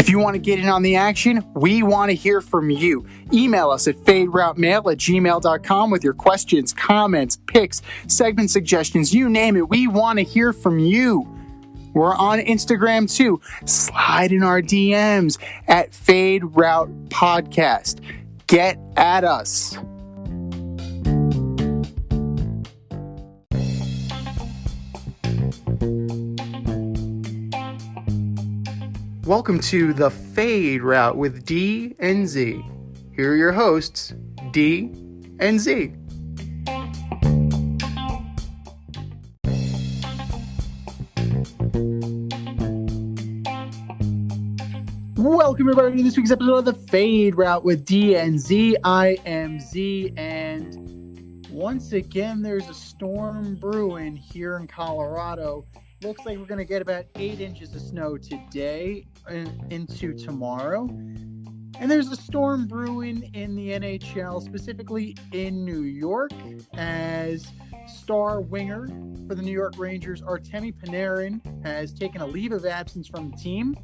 If you want to get in on the action, we want to hear from you. Email us at faderoutemail@gmail.com with your questions, comments, picks, segment suggestions, you name it. We want to hear from you. We're on Instagram too. Slide in our DMs at Fade Route Podcast. Get at us. Welcome to the Fade Route with D and Z. Here are your hosts, D and Z. Welcome everybody to this week's episode of the Fade Route with D and Z. I am Z, and once again there's a storm brewing here in Colorado. Looks like we're going to get about 8 inches of snow today and into tomorrow. And there's a storm brewing in the NHL, specifically in New York, as star winger for the New York Rangers, Artemi Panarin, has taken a leave of absence from the team,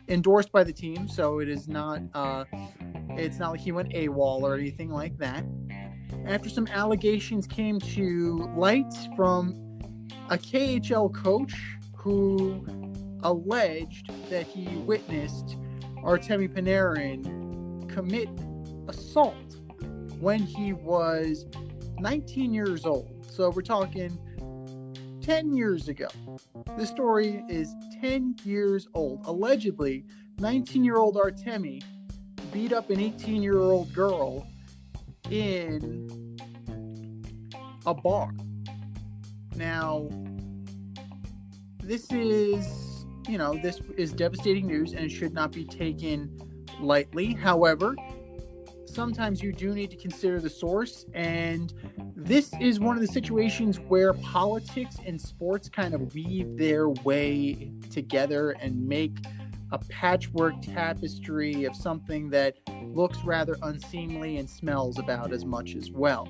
endorsed by the team, so it's not like he went AWOL or anything like that. After some allegations came to light from a KHL coach who alleged that he witnessed Artemi Panarin commit assault when he was 19 years old. So we're talking 10 years ago. This story is 10 years old. Allegedly, 19-year-old Artemi beat up an 18-year-old girl in a bar. Now, this is devastating news and it should not be taken lightly. However, sometimes you do need to consider the source, and this is one of the situations where politics and sports kind of weave their way together and make a patchwork tapestry of something that looks rather unseemly and smells about as much as well.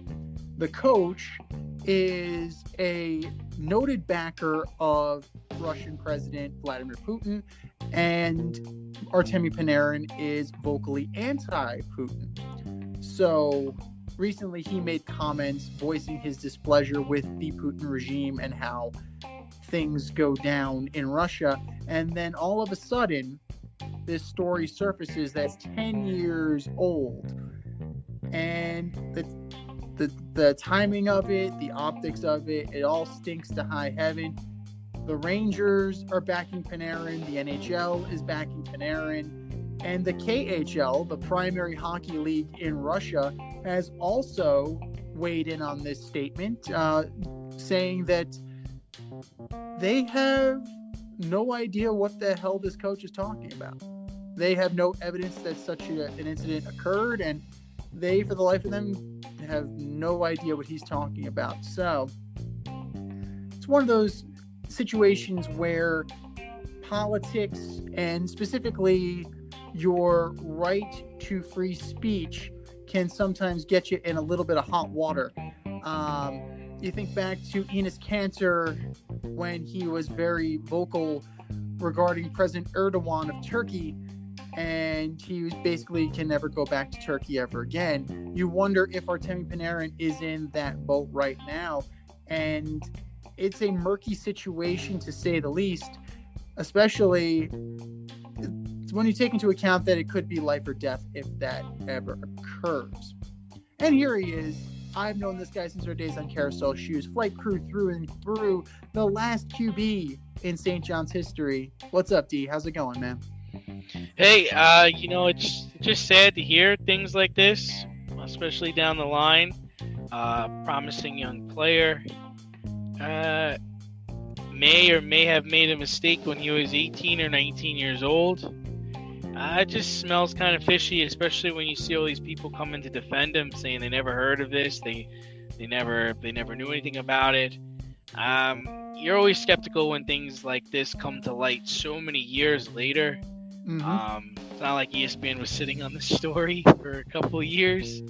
The coach is a noted backer of Russian President Vladimir Putin, and Artemi Panarin is vocally anti-Putin. So recently he made comments voicing his displeasure with the Putin regime and how things go down in Russia, and then all of a sudden this story surfaces that's 10 years old, and the timing of it, the optics of it, it all stinks to high heaven. The Rangers are backing Panarin, the NHL is backing Panarin, and the KHL, the primary hockey league in Russia, has also weighed in on this statement, saying that they have no idea what the hell this coach is talking about. They have no evidence that such an incident occurred, and they, for the life of them, have no idea what he's talking about. So it's one of those situations where politics, and specifically your right to free speech, can sometimes get you in a little bit of hot water. You think back to Enes Kanter when he was very vocal regarding President Erdogan of Turkey, and he was basically can never go back to Turkey ever again. You wonder if Artemi Panarin is in that boat right now, and it's a murky situation to say the least, especially when you take into account that it could be life or death if that ever occurs. And here he is. I've known this guy since our days on Carousel Shoes, flight crew through and through, the last QB in St. John's history. What's up, D? How's it going, man? Hey, it's just sad to hear things like this, especially down the line. Promising young player may or may have made a mistake when he was 18 or 19 years old. It just smells kind of fishy, especially when you see all these people coming to defend him, saying they never heard of this, they never knew anything about it. You're always skeptical when things like this come to light so many years later. Mm-hmm. It's not like ESPN was sitting on the story for a couple of years,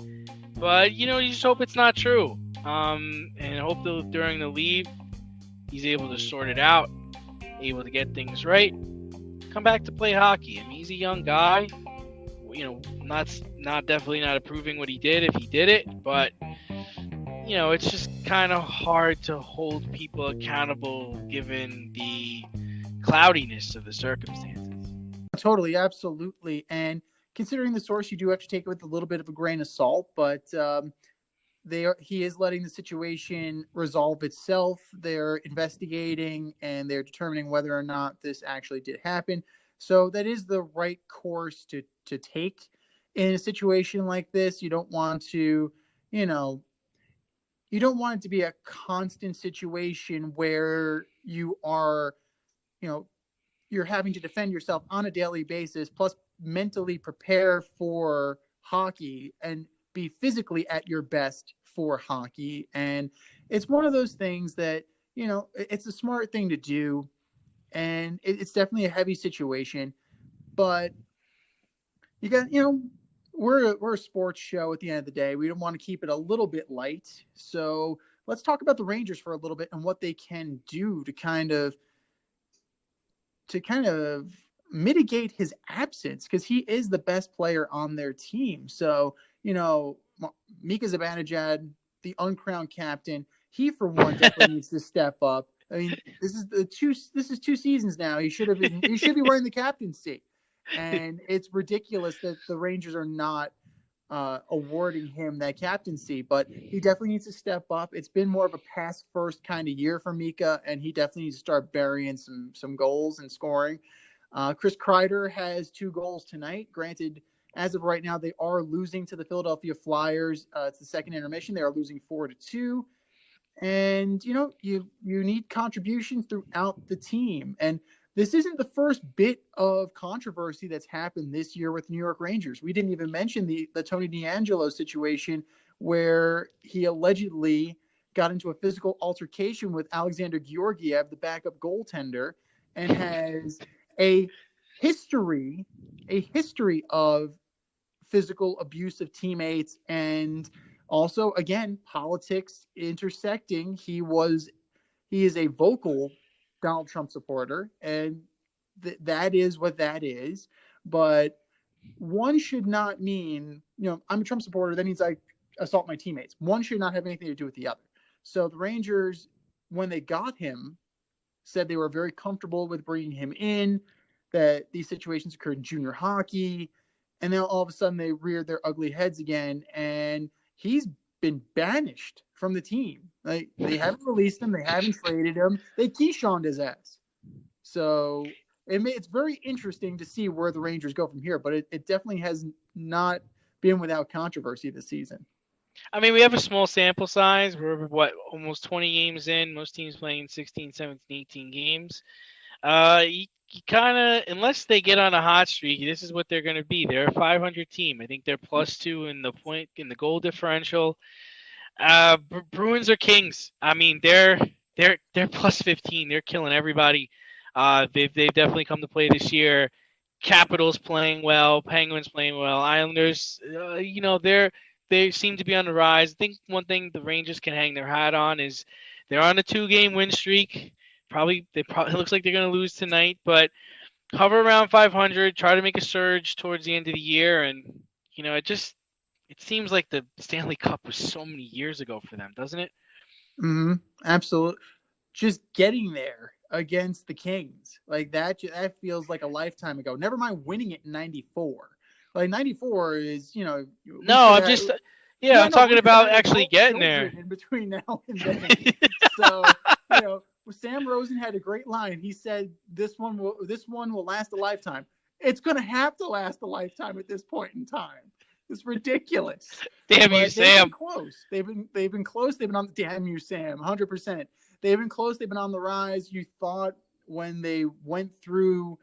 but you just hope it's not true. And hope that during the leave, he's able to sort it out, able to get things right. come back to play hockey. I mean, he's a young guy. Not definitely not approving what he did if he did it, but it's just kind of hard to hold people accountable given the cloudiness of the circumstances. Totally, absolutely. And considering the source, you do have to take it with a little bit of a grain of salt, but he is letting the situation resolve itself. They're investigating and they're determining whether or not this actually did happen. So that is the right course to take in a situation like this. You don't want to, you don't want it to be a constant situation where you are, you're having to defend yourself on a daily basis, plus mentally prepare for hockey and be physically at your best for hockey. And it's one of those things that, it's a smart thing to do. And it's definitely a heavy situation, but you got, we're a sports show at the end of the day. We don't want to keep it a little bit light. So let's talk about the Rangers for a little bit and what they can do to kind of mitigate his absence, because he is the best player on their team. So, Mika Zibanejad, the uncrowned captain, he for one definitely needs to step up. I mean, this is 2 seasons now. He should be wearing the captaincy. And it's ridiculous that the Rangers are not awarding him that captaincy, but he definitely needs to step up. It's been more of a pass first kind of year for Mika, and he definitely needs to start burying some goals and scoring. Chris Kreider has 2 goals tonight. Granted, as of right now, they are losing to the Philadelphia Flyers. It's the second intermission. They are losing 4-2. And, you need contributions throughout the team. And this isn't the first bit of controversy that's happened this year with New York Rangers. We didn't even mention the Tony DeAngelo situation where he allegedly got into a physical altercation with Alexander Georgiev, the backup goaltender, and has a history of physical abuse of teammates, and also, again, politics intersecting. He is a vocal Donald Trump supporter, and that is what that is. But one should not mean, I'm a Trump supporter, that means I assault my teammates. One should not have anything to do with the other. So the Rangers, when they got him, said they were very comfortable with bringing him in, that these situations occurred in junior hockey, and then all of a sudden they reared their ugly heads again, and he's been banished from the team. Like, they haven't released him, they haven't traded him, they Keyshawned his ass. So it's very interesting to see where the Rangers go from here, but it definitely has not been without controversy this season. I mean, we have a small sample size. We're, almost 20 games in. Most teams playing 16, 17, 18 games. You kind of, unless they get on a hot streak, this is what they're going to be. They're a 500 team. I think they're +2 in the goal differential. Bruins are kings. I mean, they're +15. They're killing everybody. They've definitely come to play this year. Capitals playing well. Penguins playing well. Islanders, they seem to be on the rise. I think one thing the Rangers can hang their hat on is they're on a 2-game win streak. It looks like they're going to lose tonight, but hover around 500, try to make a surge towards the end of the year, and it seems like the Stanley Cup was so many years ago for them, doesn't it? Mm-hmm. Absolutely. Just getting there against the Kings, like that feels like a lifetime ago. Never mind winning it in '94. Like 94 is, No, I'm talking about actually getting there. In between now and then. So, Sam Rosen had a great line. He said, "This one will last a lifetime." It's going to have to last a lifetime at this point in time. It's ridiculous. Damn you, Sam. They've been close. They've been on. Damn you, Sam. 100%. They've been close. They've been on the rise. You thought when they went through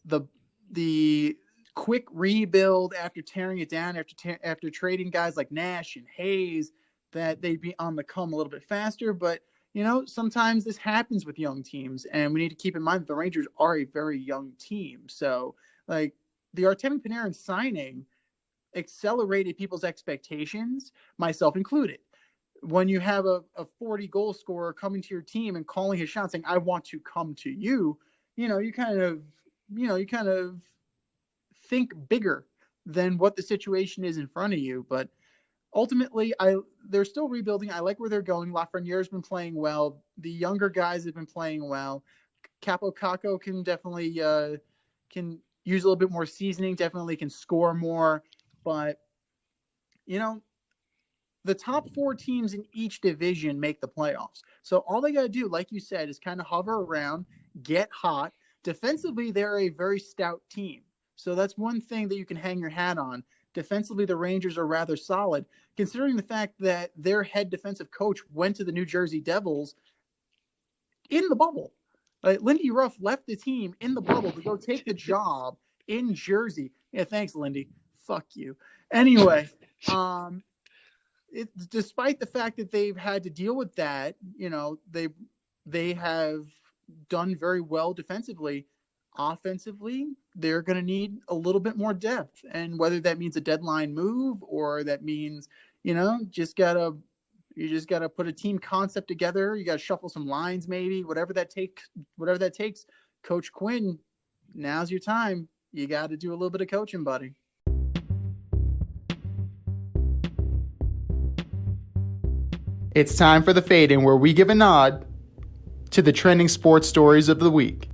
the quick rebuild after tearing it down, after trading guys like Nash and Hayes, that they'd be on the come a little bit faster. But, sometimes this happens with young teams, and we need to keep in mind that the Rangers are a very young team. So, like, the Artemi Panarin signing accelerated people's expectations, myself included. When you have a 40-goal scorer coming to your team and calling his shot saying, "I want to come to you," you kind of you kind of think bigger than what the situation is in front of you. But ultimately, they're still rebuilding. I like where they're going. Lafreniere's been playing well. The younger guys have been playing well. Capo Caco can definitely can use a little bit more seasoning. Definitely can score more. But you know, the top four teams in each division make the playoffs. So all they got to do, like you said, is kind of hover around, get hot. Defensively, they're a very stout team. So that's one thing that you can hang your hat on. Defensively, the Rangers are rather solid, considering the fact that their head defensive coach went to the New Jersey Devils in the bubble. Lindy Ruff left the team in the bubble to go take the job in Jersey. Yeah, thanks, Lindy. Fuck you. Anyway, despite the fact that they've had to deal with that, they have done very well defensively. Offensively, they're going to need a little bit more depth, and whether that means a deadline move or that means just gotta put a team concept together. You got to shuffle some lines, maybe whatever that takes. Coach Quinn, now's your time. You got to do a little bit of coaching, buddy. It's time for the fade in, where we give a nod to the trending sports stories of the week.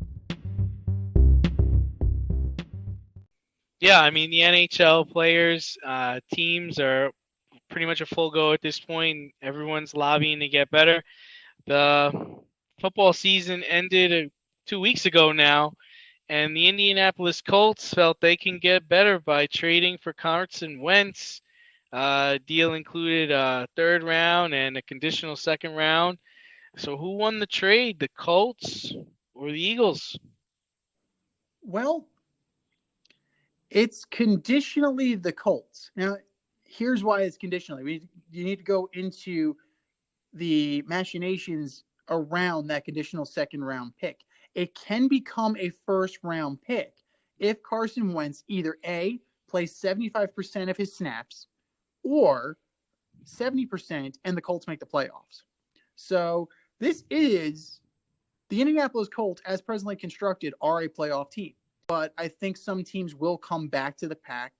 Yeah, I mean, the NHL players, teams are pretty much a full go at this point. Everyone's lobbying to get better. The football season ended 2 weeks ago now, and the Indianapolis Colts felt they can get better by trading for Carson Wentz. Deal included a third round and a conditional second round. So who won the trade, the Colts or the Eagles? Well, it's conditionally the Colts. Now, here's why it's conditionally. You need to go into the machinations around that conditional second round pick. It can become a first round pick if Carson Wentz either A, plays 75% of his snaps, or 70% and the Colts make the playoffs. So this is the Indianapolis Colts, as presently constructed, are a playoff team. But I think some teams will come back to the pack.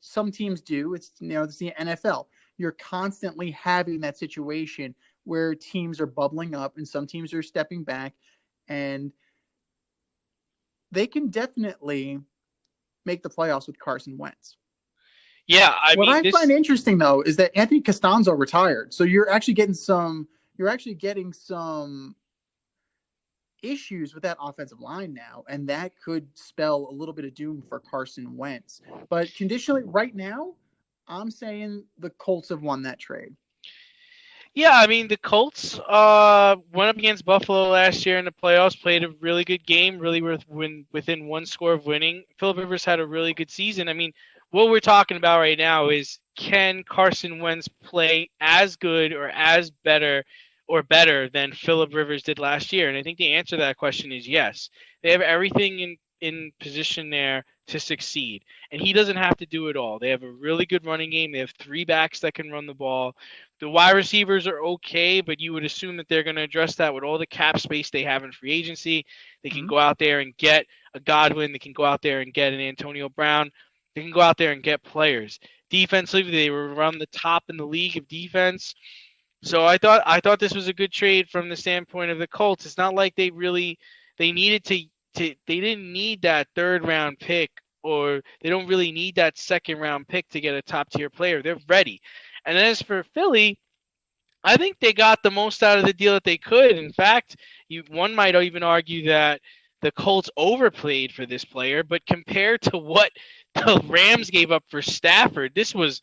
Some teams do. It's the NFL. You're constantly having that situation where teams are bubbling up and some teams are stepping back, and they can definitely make the playoffs with Carson Wentz. Yeah, I find interesting though is that Anthony Costanzo retired, so you're actually getting some issues with that offensive line now, and that could spell a little bit of doom for Carson Wentz. But conditionally, right now, I'm saying the Colts have won that trade. Yeah, I mean, the Colts went up against Buffalo last year in the playoffs, played a really good game, really within one score of winning. Philip Rivers had a really good season. I mean, what we're talking about right now is, can Carson Wentz play as good or as better or better than Philip Rivers did last year? And I think the answer to that question is yes. They have everything in position there to succeed. And he doesn't have to do it all. They have a really good running game. They have three backs that can run the ball. The wide receivers are okay, but you would assume that they're going to address that with all the cap space they have in free agency. They can go out there and get a Godwin. They can go out there and get an Antonio Brown. They can go out there and get players. Defensively, they were around the top in the league of defense. So I thought this was a good trade from the standpoint of the Colts. It's not like they needed to they didn't need that third round pick, or they don't really need that second round pick to get a top tier player. They're ready. And as for Philly, I think they got the most out of the deal that they could. In fact, one might even argue that the Colts overplayed for this player, but compared to what the Rams gave up for Stafford, this was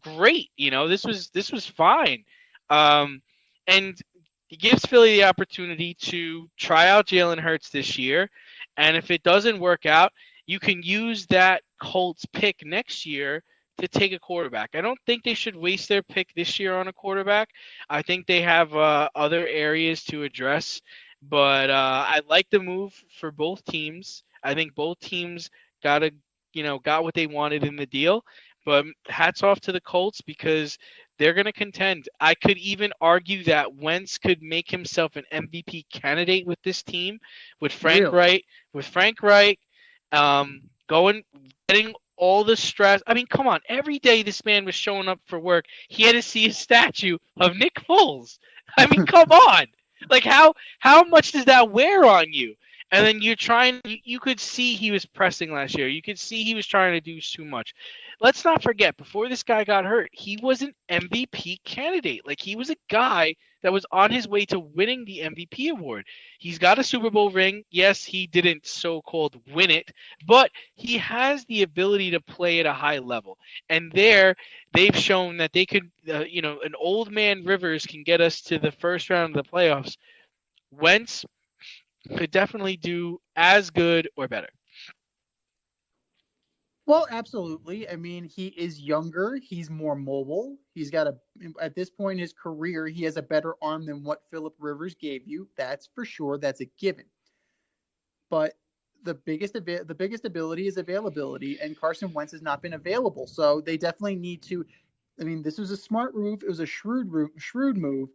great. This was fine. And it gives Philly the opportunity to try out Jalen Hurts this year. And if it doesn't work out, you can use that Colts pick next year to take a quarterback. I don't think they should waste their pick this year on a quarterback. I think they have other areas to address. But I like the move for both teams. I think both teams got what they wanted in the deal. But hats off to the Colts, because they're going to contend. I could even argue that Wentz could make himself an MVP candidate with this team, with Frank Really? Reich, going, getting all the stress. I mean, come on. Every day this man was showing up for work, he had to see a statue of Nick Foles. I mean, come on. Like, how much does that wear on you? And then you're trying. You could see he was pressing last year. You could see he was trying to do too much. Let's not forget, before this guy got hurt, he was an MVP candidate. Like, he was a guy that was on his way to winning the MVP award. He's got a Super Bowl ring. Yes, he didn't so-called win it, but he has the ability to play at a high level. And there, they've shown that they could, an old man Rivers can get us to the first round of the playoffs. Wentz could definitely do as good or better. Well, absolutely. I mean, he is younger. He's more mobile. He's got at this point in his career, he has a better arm than what Phillip Rivers gave you. That's for sure. That's a given. But the biggest ability is availability, and Carson Wentz has not been available. So they definitely need to. I mean, this was a smart move. It was a shrewd move.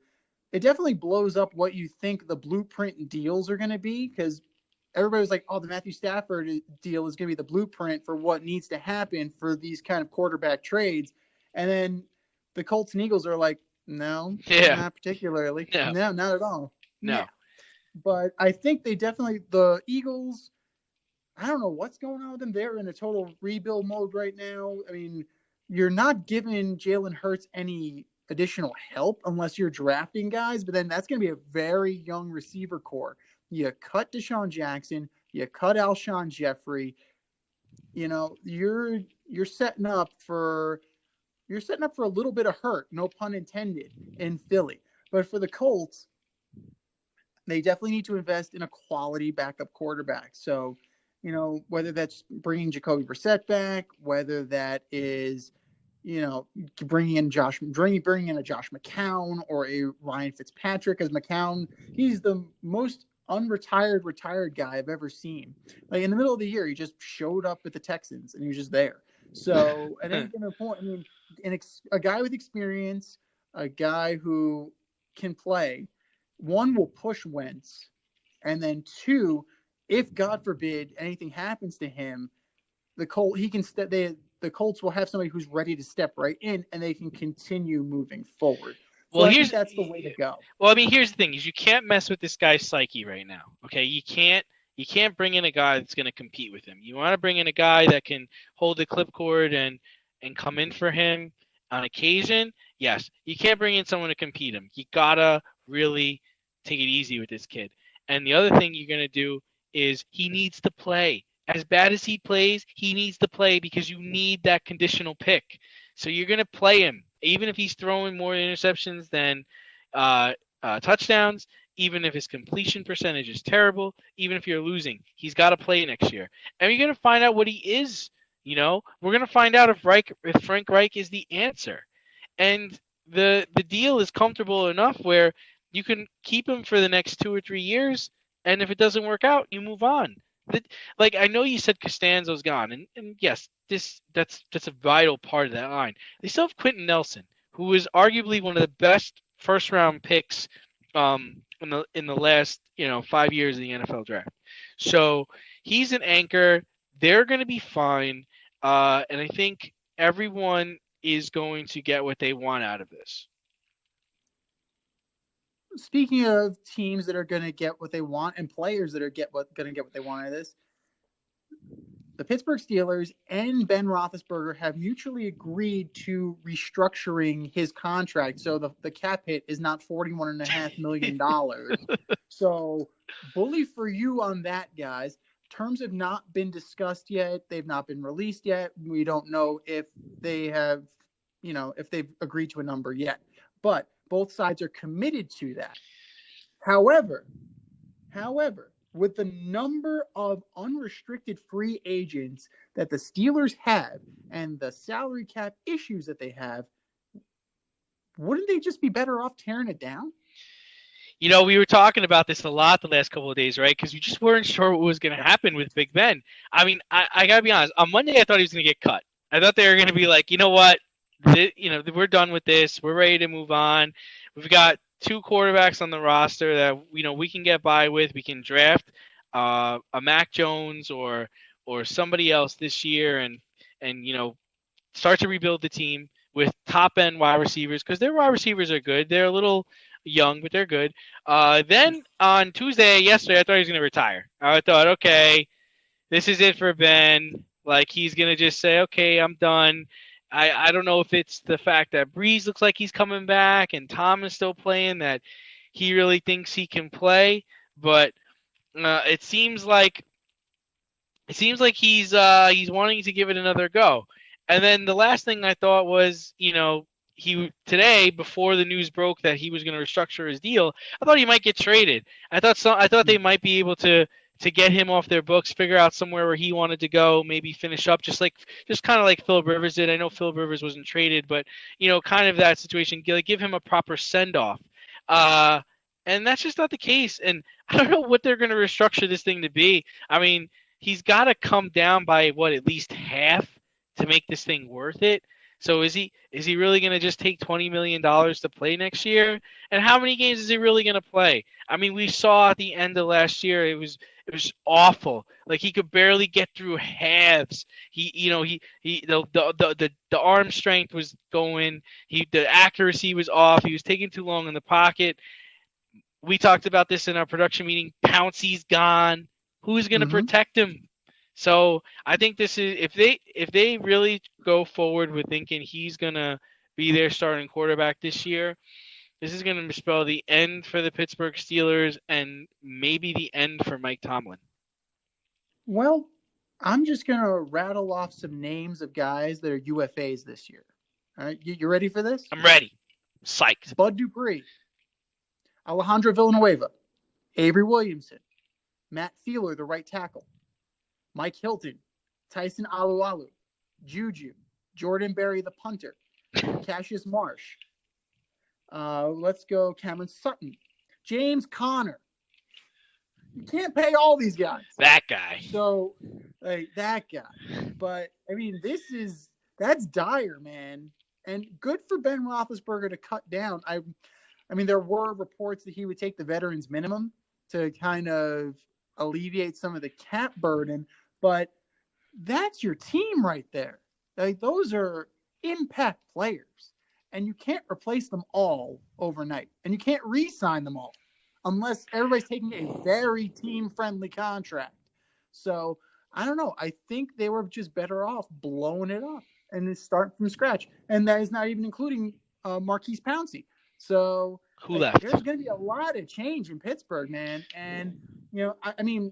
It definitely blows up what you think the blueprint deals are going to be, because everybody was like, oh, the Matthew Stafford deal is going to be the blueprint for what needs to happen for these kind of quarterback trades. And then the Colts and Eagles are like, no, not particularly. No, not at all. No. Yeah. But I think the Eagles, I don't know what's going on with them. They're in a total rebuild mode right now. I mean, you're not giving Jalen Hurts any additional help unless you're drafting guys, but then that's going to be a very young receiver core. You cut Deshaun Jackson, you cut Alshon Jeffrey. You're setting up for a little bit of hurt, no pun intended, in Philly. But for the Colts, they definitely need to invest in a quality backup quarterback. So, whether that's bringing Jacoby Brissett back, whether that is, bringing in a Josh McCown or a Ryan Fitzpatrick, as McCown, he's the most retired guy I've ever seen. Like, in the middle of the year, he just showed up at the Texans and he was just there. So at any given point, I mean, a guy with experience, a guy who can play, one, will push Wentz, and then two, if God forbid anything happens to him, the Colts will have somebody who's ready to step right in, and they can continue moving forward. So I think that's the way to go. Well, I mean, here's the thing: is you can't mess with this guy's psyche right now. Okay, you can't bring in a guy that's going to compete with him. You want to bring in a guy that can hold the clipboard and come in for him on occasion. Yes, you can't bring in someone to compete him. You gotta really take it easy with this kid. And the other thing you're going to do is he needs to play. As bad as he plays, he needs to play because you need that conditional pick. So you're going to play him, even if he's throwing more interceptions than touchdowns, even if his completion percentage is terrible, even if you're losing. He's got to play next year. And you're going to find out what he is. We're going to find out if Frank Reich is the answer. And the deal is comfortable enough where you can keep him for the next 2 or 3 years, and if it doesn't work out, you move on. Like, I know you said Costanzo's gone, and yes, that's a vital part of that line. They still have Quentin Nelson, who is arguably one of the best first round picks in the last 5 years of the NFL draft. So he's an anchor. They're going to be fine, and I think everyone is going to get what they want out of this. Speaking of teams that are going to get what they want and players that are going to get what they want out of this, the Pittsburgh Steelers and Ben Roethlisberger have mutually agreed to restructuring his contract. So the cap hit is not $41.5 million. So bully for you on that, guys. Terms have not been discussed yet. They've not been released yet. We don't know if they have, if they've agreed to a number yet. But both sides are committed to that. However, with the number of unrestricted free agents that the Steelers have and the salary cap issues that they have, wouldn't they just be better off tearing it down? We were talking about this a lot the last couple of days, right? Because we just weren't sure what was going to happen with Big Ben. I mean, I got to be honest. On Monday, I thought he was going to get cut. I thought they were going to be like, you know what? we're done with this. We're ready to move on. We've got two quarterbacks on the roster that we can get by with. We can draft a Mac Jones or somebody else this year, and start to rebuild the team with top end wide receivers because their wide receivers are good. They're a little young, but they're good. Then on yesterday, I thought he was going to retire. I thought, okay, this is it for Ben. Like he's gonna just say, okay, I'm done. I don't know if it's the fact that Breeze looks like he's coming back and Tom is still playing that he really thinks he can play, but it seems like he's wanting to give it another go. And then the last thing I thought was, he today before the news broke that he was going to restructure his deal, I thought he might get traded. I thought they might be able to get him off their books, figure out somewhere where he wanted to go, maybe finish up just kind of like Philip Rivers did. I know Philip Rivers wasn't traded, but kind of that situation, give him a proper send off. And that's just not the case. And I don't know what they're going to restructure this thing to be. I mean, he's got to come down by at least half to make this thing worth it. So is he really going to just take $20 million to play next year? And how many games is he really going to play? I mean, we saw at the end of last year, it was awful. Like he could barely get through halves. The arm strength was going. The accuracy was off. He was taking too long in the pocket. We talked about this in our production meeting. Pouncey's gone. Who's going to protect him? So I think this is if they really go forward with thinking he's going to be their starting quarterback this year, this is going to spell the end for the Pittsburgh Steelers and maybe the end for Mike Tomlin. Well, I'm just going to rattle off some names of guys that are UFAs this year. All right, you ready for this? I'm ready. Psyched. Bud Dupree, Alejandro Villanueva, Avery Williamson, Matt Fielder, the right tackle, Mike Hilton, Tyson Alualu, Juju, Jordan Berry, the punter, Cassius Marsh. Let's go Cameron Sutton, James Conner. You can't pay all these guys. That guy. So, that guy. But, I mean, that's dire, man. And good for Ben Roethlisberger to cut down. I mean, there were reports that he would take the veterans minimum to kind of alleviate some of the cap burden, but that's your team right there. Like, those are impact players, and you can't replace them all overnight, and you can't re-sign them all unless everybody's taking a very team-friendly contract. So I don't know. I think they were just better off blowing it up and then start from scratch, and that is not even including Marquise Pouncey. So who left? There's going to be a lot of change in Pittsburgh, man. And, I mean,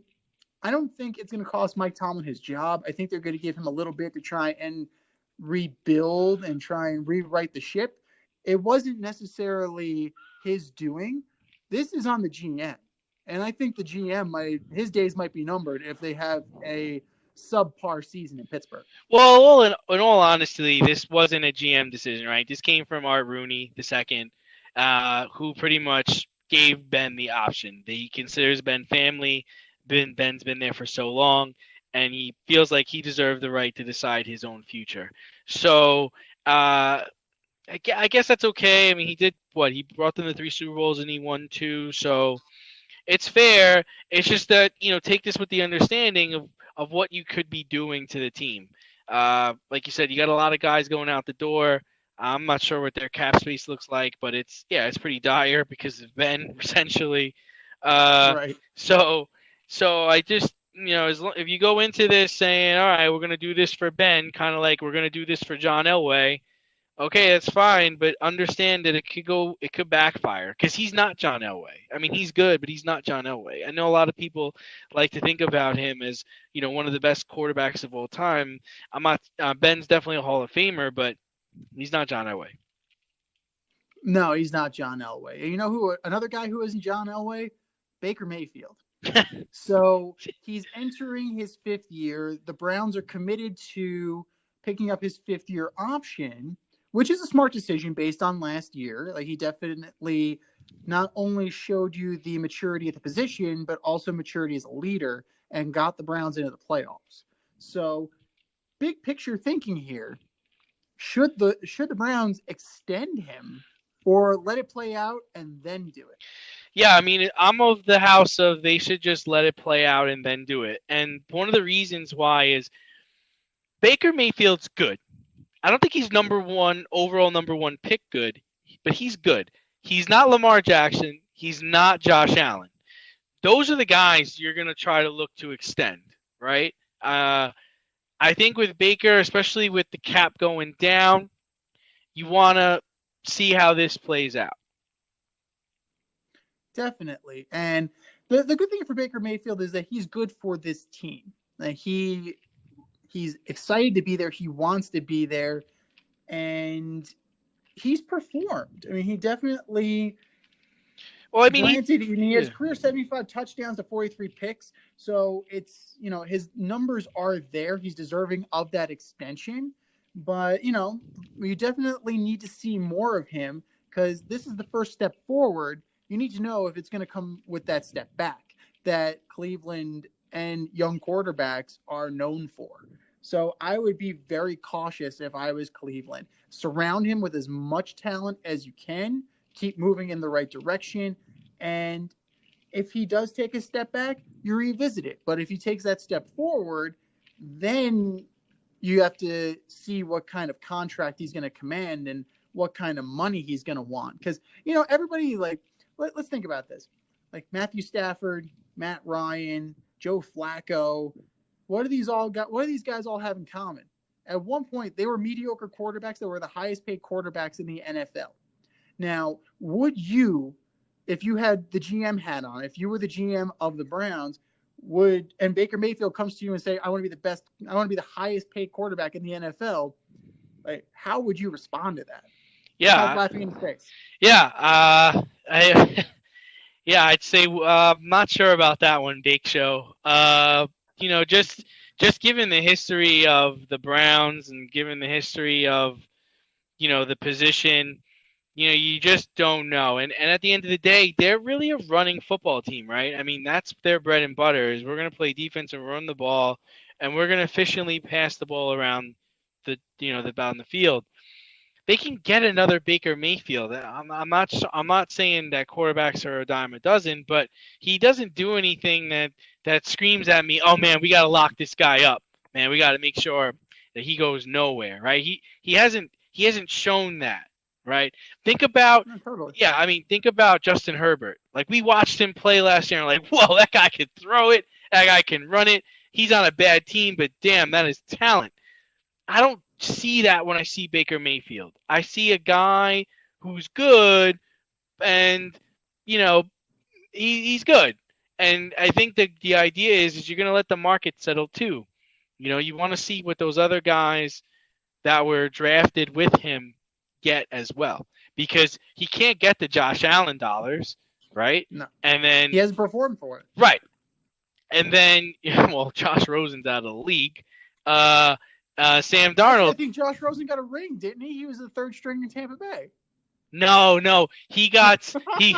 I don't think it's going to cost Mike Tomlin his job. I think they're going to give him a little bit to try and rebuild and try and rewrite the ship. It wasn't necessarily his doing. This is on the GM. And I think the GM his days might be numbered if they have a subpar season in Pittsburgh. Well, in all honesty, this wasn't a GM decision, right? This came from Art Rooney II, who pretty much gave Ben the option. He considers Ben family. Ben's been there for so long, and he feels like he deserved the right to decide his own future. So I guess that's okay. I mean, he did what? He brought them to 3 Super Bowls, and he won 2. So it's fair. It's just that, take this with the understanding of what you could be doing to the team. Like you said, you got a lot of guys going out the door. I'm not sure what their cap space looks like, but it's pretty dire because of Ben, essentially. Right. So I just, if you go into this saying, all right, we're going to do this for Ben, kind of like we're going to do this for John Elway, okay, that's fine, but understand that it could backfire because he's not John Elway. I mean, he's good, but he's not John Elway. I know a lot of people like to think about him as, one of the best quarterbacks of all time. I'm not. Ben's definitely a Hall of Famer, but he's not John Elway. No, he's not John Elway. And you know who? Another guy who isn't John Elway? Baker Mayfield. So he's entering his 5th year. The Browns are committed to picking up his 5th-year option, which is a smart decision based on last year. Like, he definitely not only showed you the maturity at the position, but also maturity as a leader and got the Browns into the playoffs. So big picture thinking here, should the Browns extend him or let it play out and then do it? Yeah, I mean, I'm of the house of they should just let it play out and then do it. And one of the reasons why is Baker Mayfield's good. I don't think he's overall number one pick good, but he's good. He's not Lamar Jackson. He's not Josh Allen. Those are the guys you're going to try to look to extend, right? I think with Baker, especially with the cap going down, you want to see how this plays out. Definitely. And the good thing for Baker Mayfield is that he's good for this team. Like he's excited to be there. He wants to be there. And he's performed. I mean, he definitely. Well, I mean, granted, he has career 75 touchdowns to 43 picks. So it's, his numbers are there. He's deserving of that extension. But, you definitely need to see more of him because this is the first step forward. You need to know if it's going to come with that step back that Cleveland and young quarterbacks are known for. So I would be very cautious if I was Cleveland. Surround him with as much talent as you can. Keep moving in the right direction. And if he does take a step back, you revisit it. But if he takes that step forward, then you have to see what kind of contract he's going to command and what kind of money he's going to want. Because, everybody, let's think about this. Like Matthew Stafford, Matt Ryan, Joe Flacco. What do these guys all have in common? At one point, they were mediocre quarterbacks that were the highest paid quarterbacks in the NFL. Now, would you, if you had the GM hat on, if you were the GM of the Browns, and Baker Mayfield comes to you and say, I want to be the best, I want to be the highest paid quarterback in the NFL, like, how would you respond to that? Yeah. Laughing in the face. Yeah. I'd say I'm not sure about that one, Bake Show. Just given the history of the Browns and given the history of, the position, you just don't know. And at the end of the day, they're really a running football team, right? I mean, that's their bread and butter is we're going to play defense and run the ball, and we're going to efficiently pass the ball around the field. They can get another Baker Mayfield. I'm not saying that quarterbacks are a dime a dozen, but he doesn't do anything that screams at me, oh man, we got to lock this guy up. Man, we got to make sure that he goes nowhere, right? He hasn't shown that, right? Think about think about Justin Herbert. Like we watched him play last year and like, whoa, that guy can throw it, that guy can run it. He's on a bad team, but damn, that is talent. I don't see that when I see Baker Mayfield. I see a guy who's good and, he's good. And I think that the idea is you're going to let the market settle too. You want to see what those other guys that were drafted with him get as well. Because he can't get the Josh Allen dollars, right? No. And then he hasn't performed for it. Right. And then, Josh Rosen's out of the league. Sam Darnold. I think Josh Rosen got a ring, didn't he? He was the third string in Tampa Bay. No, he got he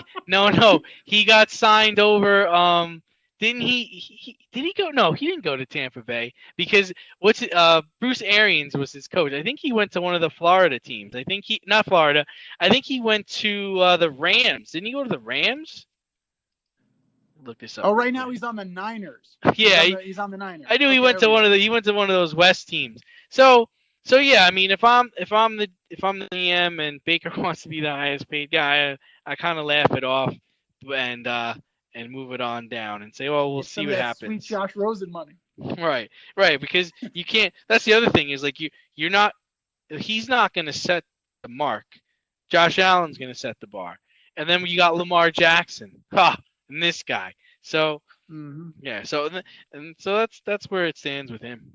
got signed over. Didn't he? Did he go? No, he didn't go to Tampa Bay because Bruce Arians was his coach. I think he went to one of the Florida teams. I think not Florida. I think he went to the Rams. Didn't he go to the Rams? Look this up. Oh, right now he's on the Niners. Yeah, he's on the Niners. I knew he went to one of those West teams. So yeah, I mean, if I'm the GM and Baker wants to be the highest paid guy, I kind of laugh it off and move it on down and say, well, we'll see what happens. Sweet Josh Rosen money. Right, because you can't. That's the other thing is like you're not. He's not going to set the mark. Josh Allen's going to set the bar, and then you got Lamar Jackson. And this guy. So yeah. So that's where it stands with him.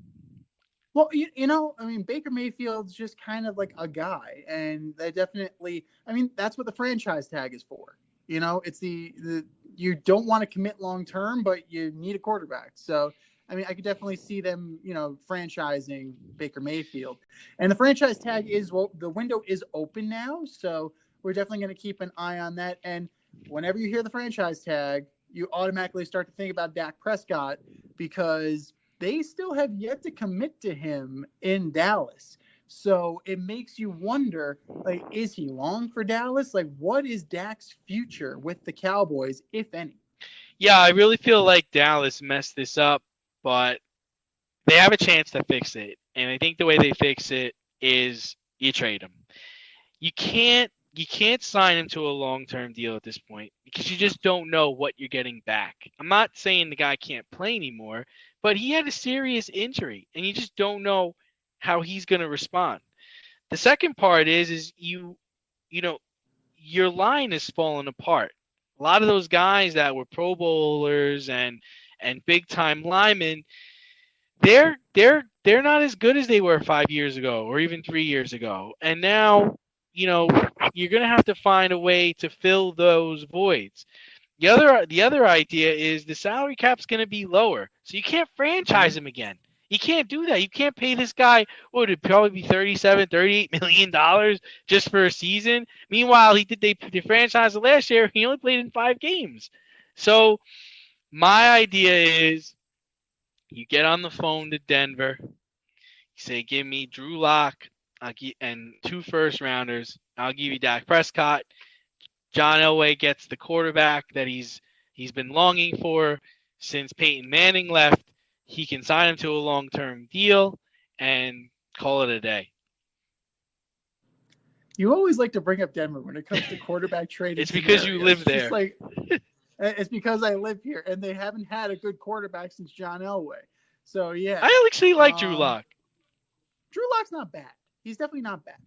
Well, I mean, Baker Mayfield's just kind of like a guy, and they definitely. I mean, that's what the franchise tag is for. It's the you don't want to commit long term, but you need a quarterback. So, I mean, I could definitely see them, franchising Baker Mayfield, and the franchise tag the window is open now, so we're definitely going to keep an eye on that. And whenever you hear the franchise tag, you automatically start to think about Dak Prescott because they still have yet to commit to him in Dallas. So it makes you wonder, like, is he long for Dallas? Like, what is Dak's future with the Cowboys, if any? Yeah, I really feel like Dallas messed this up, but they have a chance to fix it. And I think the way they fix it is you trade him. You can't sign him to a long-term deal at this point because you just don't know what you're getting back. I'm not saying the guy can't play anymore, but he had a serious injury and you just don't know how he's going to respond. The second part is you know your line is falling apart. A lot of those guys that were Pro Bowlers and big time linemen, they're not as good as they were 5 years ago or even 3 years ago. And now, you know, you're gonna have to find a way to fill those voids. The other idea is the salary cap's gonna be lower, so you can't franchise him again. You can't do that. You can't pay this guy what would it probably be 38 million dollars just for a season. Meanwhile, they franchised it last year. He only played in 5 games. So my idea is you get on the phone to Denver. You say, "Give me Drew Lock and 2 first-rounders. I'll give you Dak Prescott." John Elway gets the quarterback that he's been longing for since Peyton Manning left. He can sign him to a long-term deal and call it a day. You always like to bring up Denver when it comes to quarterback trading. It's because you live there. Just like, it's because I live here, and they haven't had a good quarterback since John Elway. So yeah, I actually like Drew Lock. Drew Lock's not bad. He's definitely not bad.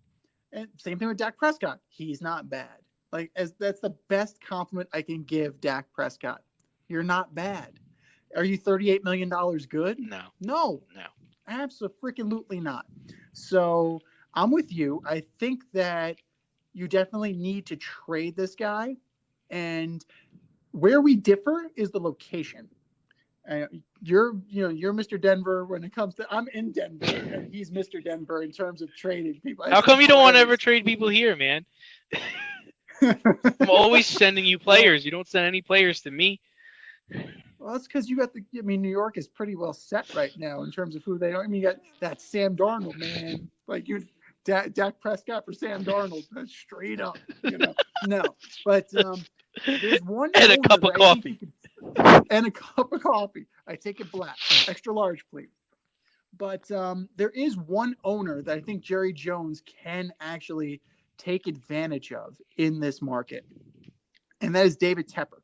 And same thing with Dak Prescott. He's not bad. Like, that's the best compliment I can give Dak Prescott. You're not bad. Are you $38 million good? No, absolutely not. So I'm with you. I think that you definitely need to trade this guy. And where we differ is the location. You're Mr. Denver when it comes to, I'm in Denver and he's Mr. Denver in terms of trading people. How come you don't want to ever trade people here, man? I'm always sending you players. You don't send any players to me. Well, that's because you got New York is pretty well set right now in terms of who they are. I mean, you got that Sam Darnold, man. Like, Dak Prescott for Sam Darnold. That's straight up, No, but there's one. And a cup of coffee. And a cup of coffee. I take it black. Extra large, please. But there is one owner that I think Jerry Jones can actually take advantage of in this market. And that is David Tepper,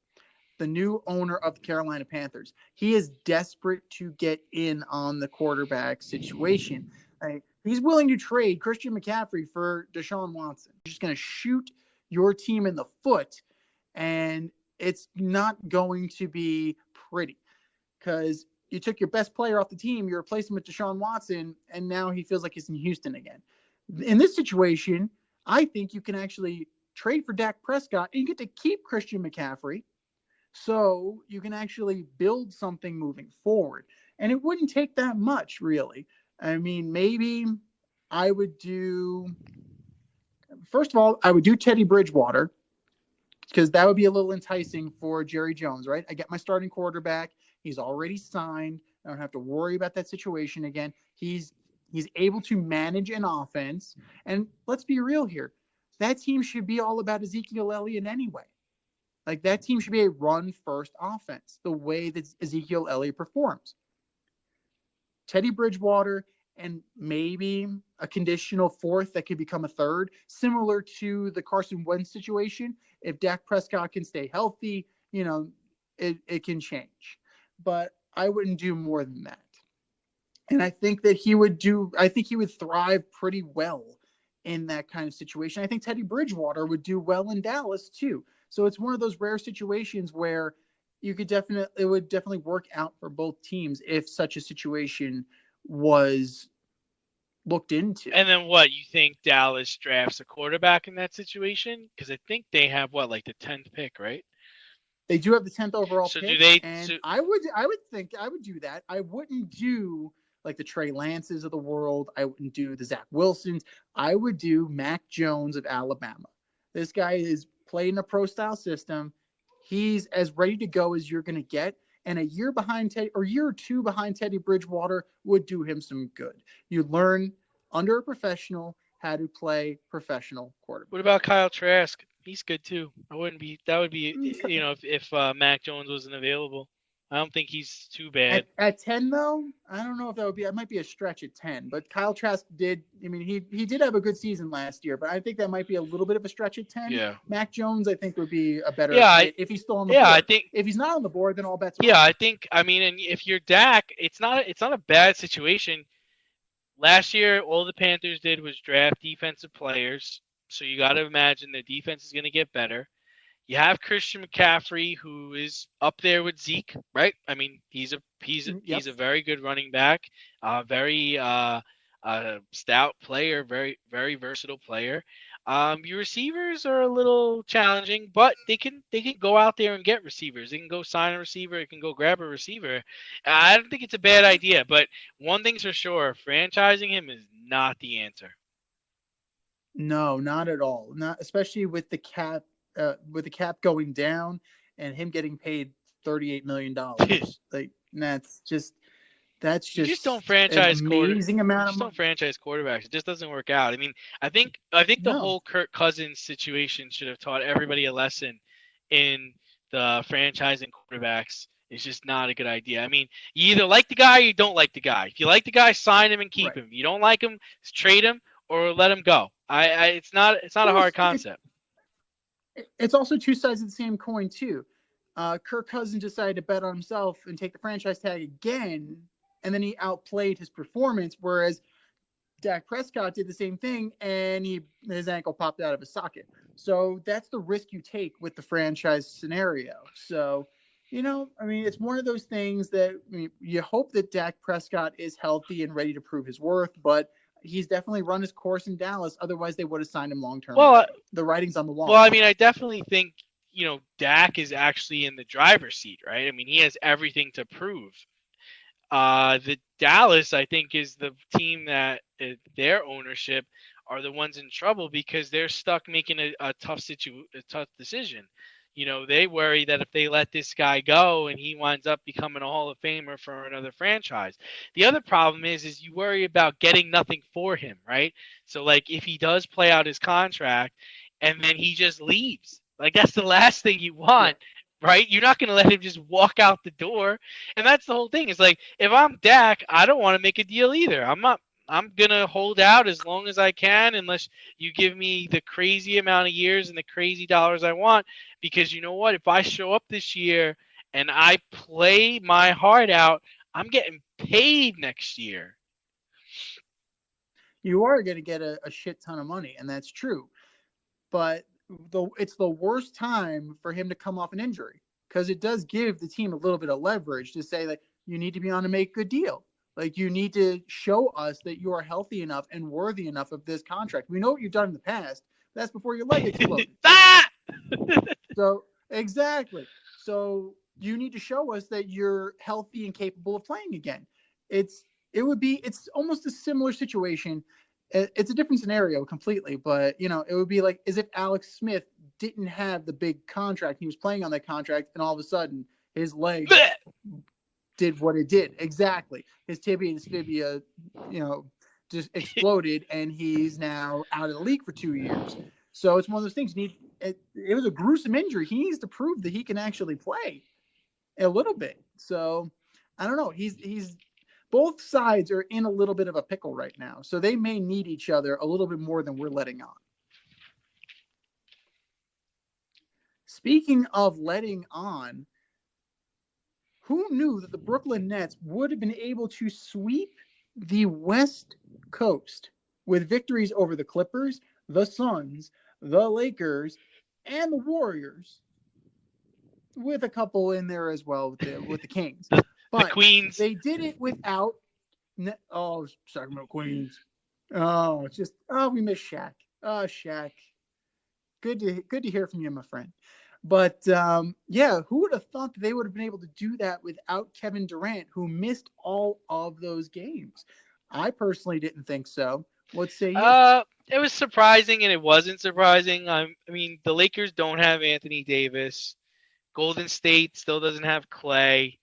the new owner of the Carolina Panthers. He is desperate to get in on the quarterback situation. He's willing to trade Christian McCaffrey for Deshaun Watson. He's just going to shoot your team in the foot, and it's not going to be pretty because you took your best player off the team, you replaced him with Deshaun Watson, and now he feels like he's in Houston again. In this situation, I think you can actually trade for Dak Prescott and you get to keep Christian McCaffrey. So you can actually build something moving forward. And it wouldn't take that much, really. I mean, maybe I would do, first of all, I would do Teddy Bridgewater because that would be a little enticing for Jerry Jones, right? I get my starting quarterback. He's already signed. I don't have to worry about that situation again. He's able to manage an offense. And let's be real here. That team should be all about Ezekiel Elliott anyway. Like, that team should be a run-first offense, the way that Ezekiel Elliott performs. Teddy Bridgewater and maybe a conditional fourth that could become a third, similar to the Carson Wentz situation. If Dak Prescott can stay healthy, it can change. But I wouldn't do more than that. And I think that he would thrive pretty well in that kind of situation. I think Teddy Bridgewater would do well in Dallas too. So it's one of those rare situations where it would definitely work out for both teams if such a situation was looked into. And then what, you think Dallas drafts a quarterback in that situation? Because I think they have like the 10th pick, right? They do have the 10th overall pick. I would think I would do that. I wouldn't do like the Trey Lances of the world. I wouldn't do the Zach Wilsons. I would do Mac Jones of Alabama. This guy is playing a pro-style system. He's as ready to go as you're going to get. And a year or two behind Teddy Bridgewater would do him some good. You learn under a professional how to play professional quarterback. What about Kyle Trask? He's good too. That would be if Mac Jones wasn't available. I don't think he's too bad. At 10 though, I don't know if that would be. That might be a stretch at 10. But Kyle Trask did. I mean, he did have a good season last year, but I think that might be a little bit of a stretch at 10. Yeah. Mac Jones, I think, would be a better fit if he's still on the board. I think if he's not on the board, then all bets are off. off. I think. I mean, and if you're Dak, it's not a bad situation. Last year, all the Panthers did was draft defensive players, so you got to imagine the defense is going to get better. You have Christian McCaffrey, who is up there with Zeke, right? I mean, he's a very good running back, very stout player, very very versatile player. Your receivers are a little challenging, but they can go out there and get receivers. They can go sign a receiver. They can go grab a receiver. I don't think it's a bad idea, but one thing's for sure: franchising him is not the answer. No, not at all. Not especially with the cap. With the cap going down and him getting paid $38 million, like that's just you just don't franchise amazing amount of don't franchise quarterbacks. It just doesn't work out. I mean, I think the whole Kirk Cousins situation should have taught everybody a lesson in the franchising quarterbacks. It's just not a good idea. I mean, you either like the guy or you don't like the guy. If you like the guy, sign him and keep him. If you don't like him, trade him or let him go. It's not a hard concept. It's also two sides of the same coin too. Kirk Cousins decided to bet on himself and take the franchise tag again, and then he outplayed his performance. Whereas Dak Prescott did the same thing, and his ankle popped out of his socket. So that's the risk you take with the franchise scenario. So, I mean, it's one of those things that you hope that Dak Prescott is healthy and ready to prove his worth, but he's definitely run his course in Dallas. Otherwise, they would have signed him long term. Well, the writing's on the wall. Well, I mean, I definitely think Dak is actually in the driver's seat, right? I mean, he has everything to prove. The Dallas, I think, is the team that their ownership are the ones in trouble because they're stuck making a tough decision. They worry that if they let this guy go and he winds up becoming a Hall of Famer for another franchise. The other problem is you worry about getting nothing for him, right? So, like, if he does play out his contract and then he just leaves, like, that's the last thing you want, right? You're not going to let him just walk out the door. And that's the whole thing. It's like, if I'm Dak, I don't want to make a deal either. I'm going to hold out as long as I can unless you give me the crazy amount of years and the crazy dollars I want. Because you know what? If I show up this year and I play my heart out, I'm getting paid next year. You are going to get a shit ton of money, and that's true. But it's the worst time for him to come off an injury because it does give the team a little bit of leverage to say that you need to be on to make a good deal. Like, you need to show us that you are healthy enough and worthy enough of this contract. We know what you've done in the past. That's before your leg exploded. So, exactly. So, you need to show us that you're healthy and capable of playing again. It's almost a similar situation. It's a different scenario completely, but, it would be like as if Alex Smith didn't have the big contract. He was playing on that contract, and all of a sudden, his leg did what it did. Exactly. His tibia and his fibia, just exploded, and he's now out of the league for 2 years. So it's one of those things. It was a gruesome injury. He needs to prove that he can actually play a little bit. So I don't know. He's both sides are in a little bit of a pickle right now. So they may need each other a little bit more than we're letting on. Speaking of letting on, who knew that the Brooklyn Nets would have been able to sweep the West Coast with victories over the Clippers, the Suns, the Lakers, and the Warriors, with a couple in there as well with the Kings. But the Queens. They did it without Sacramento Queens. We miss Shaq. Shaq. Good to hear from you, my friend. But, who would have thought that they would have been able to do that without Kevin Durant, who missed all of those games? I personally didn't think so. What say you? It was surprising, and it wasn't surprising. I mean, the Lakers don't have Anthony Davis. Golden State still doesn't have Clay.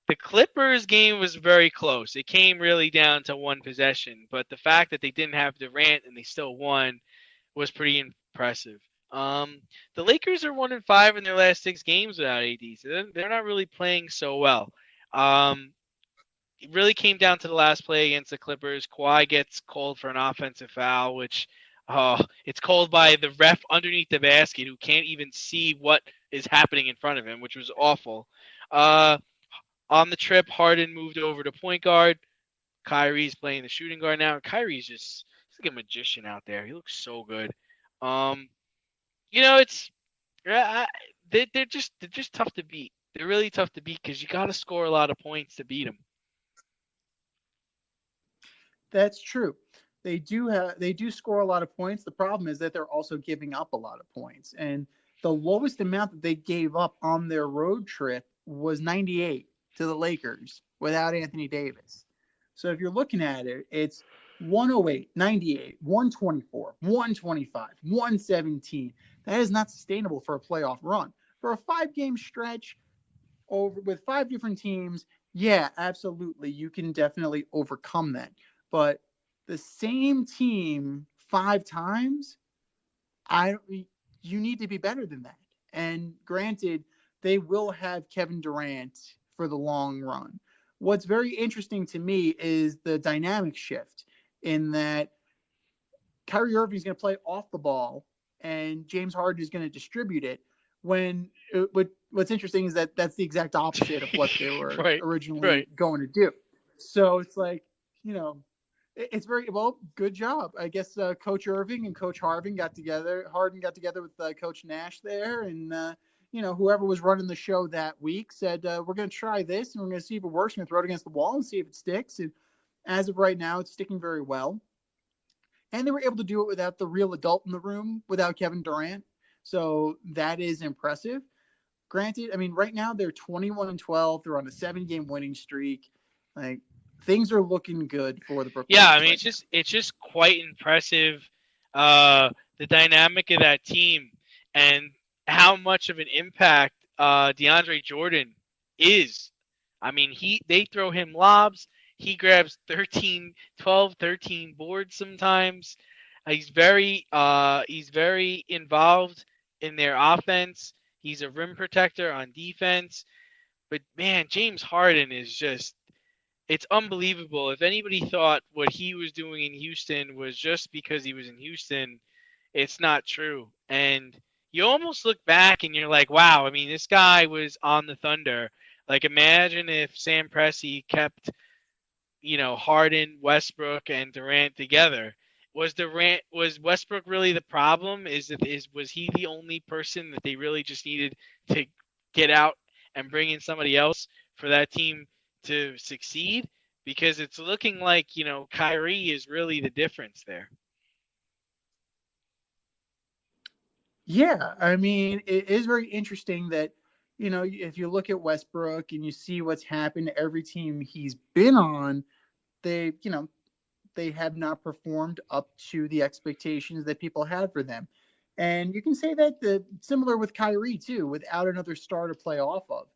The Clippers game was very close. It came really down to one possession, but the fact that they didn't have Durant and they still won was pretty impressive. The Lakers are 1-5 in their last 6 games without AD, so they're not really playing so well. It really came down to the last play against the Clippers. Kawhi gets called for an offensive foul, which it's called by the ref underneath the basket who can't even see what is happening in front of him, which was awful. On the trip, Harden moved over to point guard. Kyrie's playing the shooting guard now. Kyrie's he's like a magician out there. He looks so good. It's they're just tough to beat. They're really tough to beat because you got to score a lot of points to beat them. That's true. They do score a lot of points. The problem is that they're also giving up a lot of points. And the lowest amount that they gave up on their road trip was 98 to the Lakers without Anthony Davis. So if you're looking at it, it's 108, 98, 124, 125, 117. That is not sustainable for a playoff run. For a 5-game stretch with 5 different teams, yeah, absolutely. You can definitely overcome that. But the same team 5 times, you need to be better than that. And granted, they will have Kevin Durant for the long run. What's very interesting to me is the dynamic shift in that Kyrie Irving is going to play off the ball and James Harden is going to distribute it. What's interesting is that that's the exact opposite of what they were originally going to do. So it's like, it's very well. Good job, I guess. Coach Irving and Coach Harden got together. With Coach Nash there, and whoever was running the show that week said, "We're going to try this, and we're going to see if it works. We're going to throw it against the wall and see if it sticks." And as of right now, it's sticking very well. And they were able to do it without the real adult in the room, without Kevin Durant. So that is impressive. Granted, I mean, right now they're 21-12. They're on a 7-game winning streak. Like, things are looking good for the Brooklyn. Yeah, I mean, it's just quite impressive, the dynamic of that team and how much of an impact DeAndre Jordan is. I mean, they throw him lobs. He grabs 12, 13 boards sometimes. He's very involved in their offense. He's a rim protector on defense. But man, James Harden is just, it's unbelievable. If anybody thought what he was doing in Houston was just because he was in Houston, it's not true. And you almost look back and you're like, wow, I mean, this guy was on the Thunder. Like, imagine if Sam Presti kept, Harden, Westbrook, and Durant together. Was Westbrook really the problem? Was he the only person that they really just needed to get out and bring in somebody else for that team to succeed? Because it's looking like, Kyrie is really the difference there. Yeah, I mean, it is very interesting that, if you look at Westbrook and you see what's happened to every team he's been on, they have not performed up to the expectations that people had for them. And you can say that similar with Kyrie too, without another star to play off of.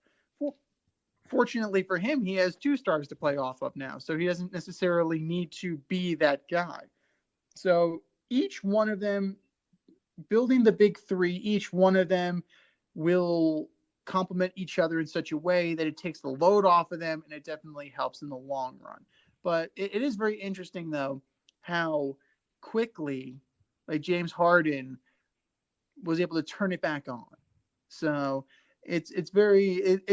Fortunately for him, he has 2 stars to play off of now, so he doesn't necessarily need to be that guy. So each one of them, building the big 3, each one of them will complement each other in such a way that it takes the load off of them, and it definitely helps in the long run. But it is very interesting, though, how quickly James Harden was able to turn it back on. So it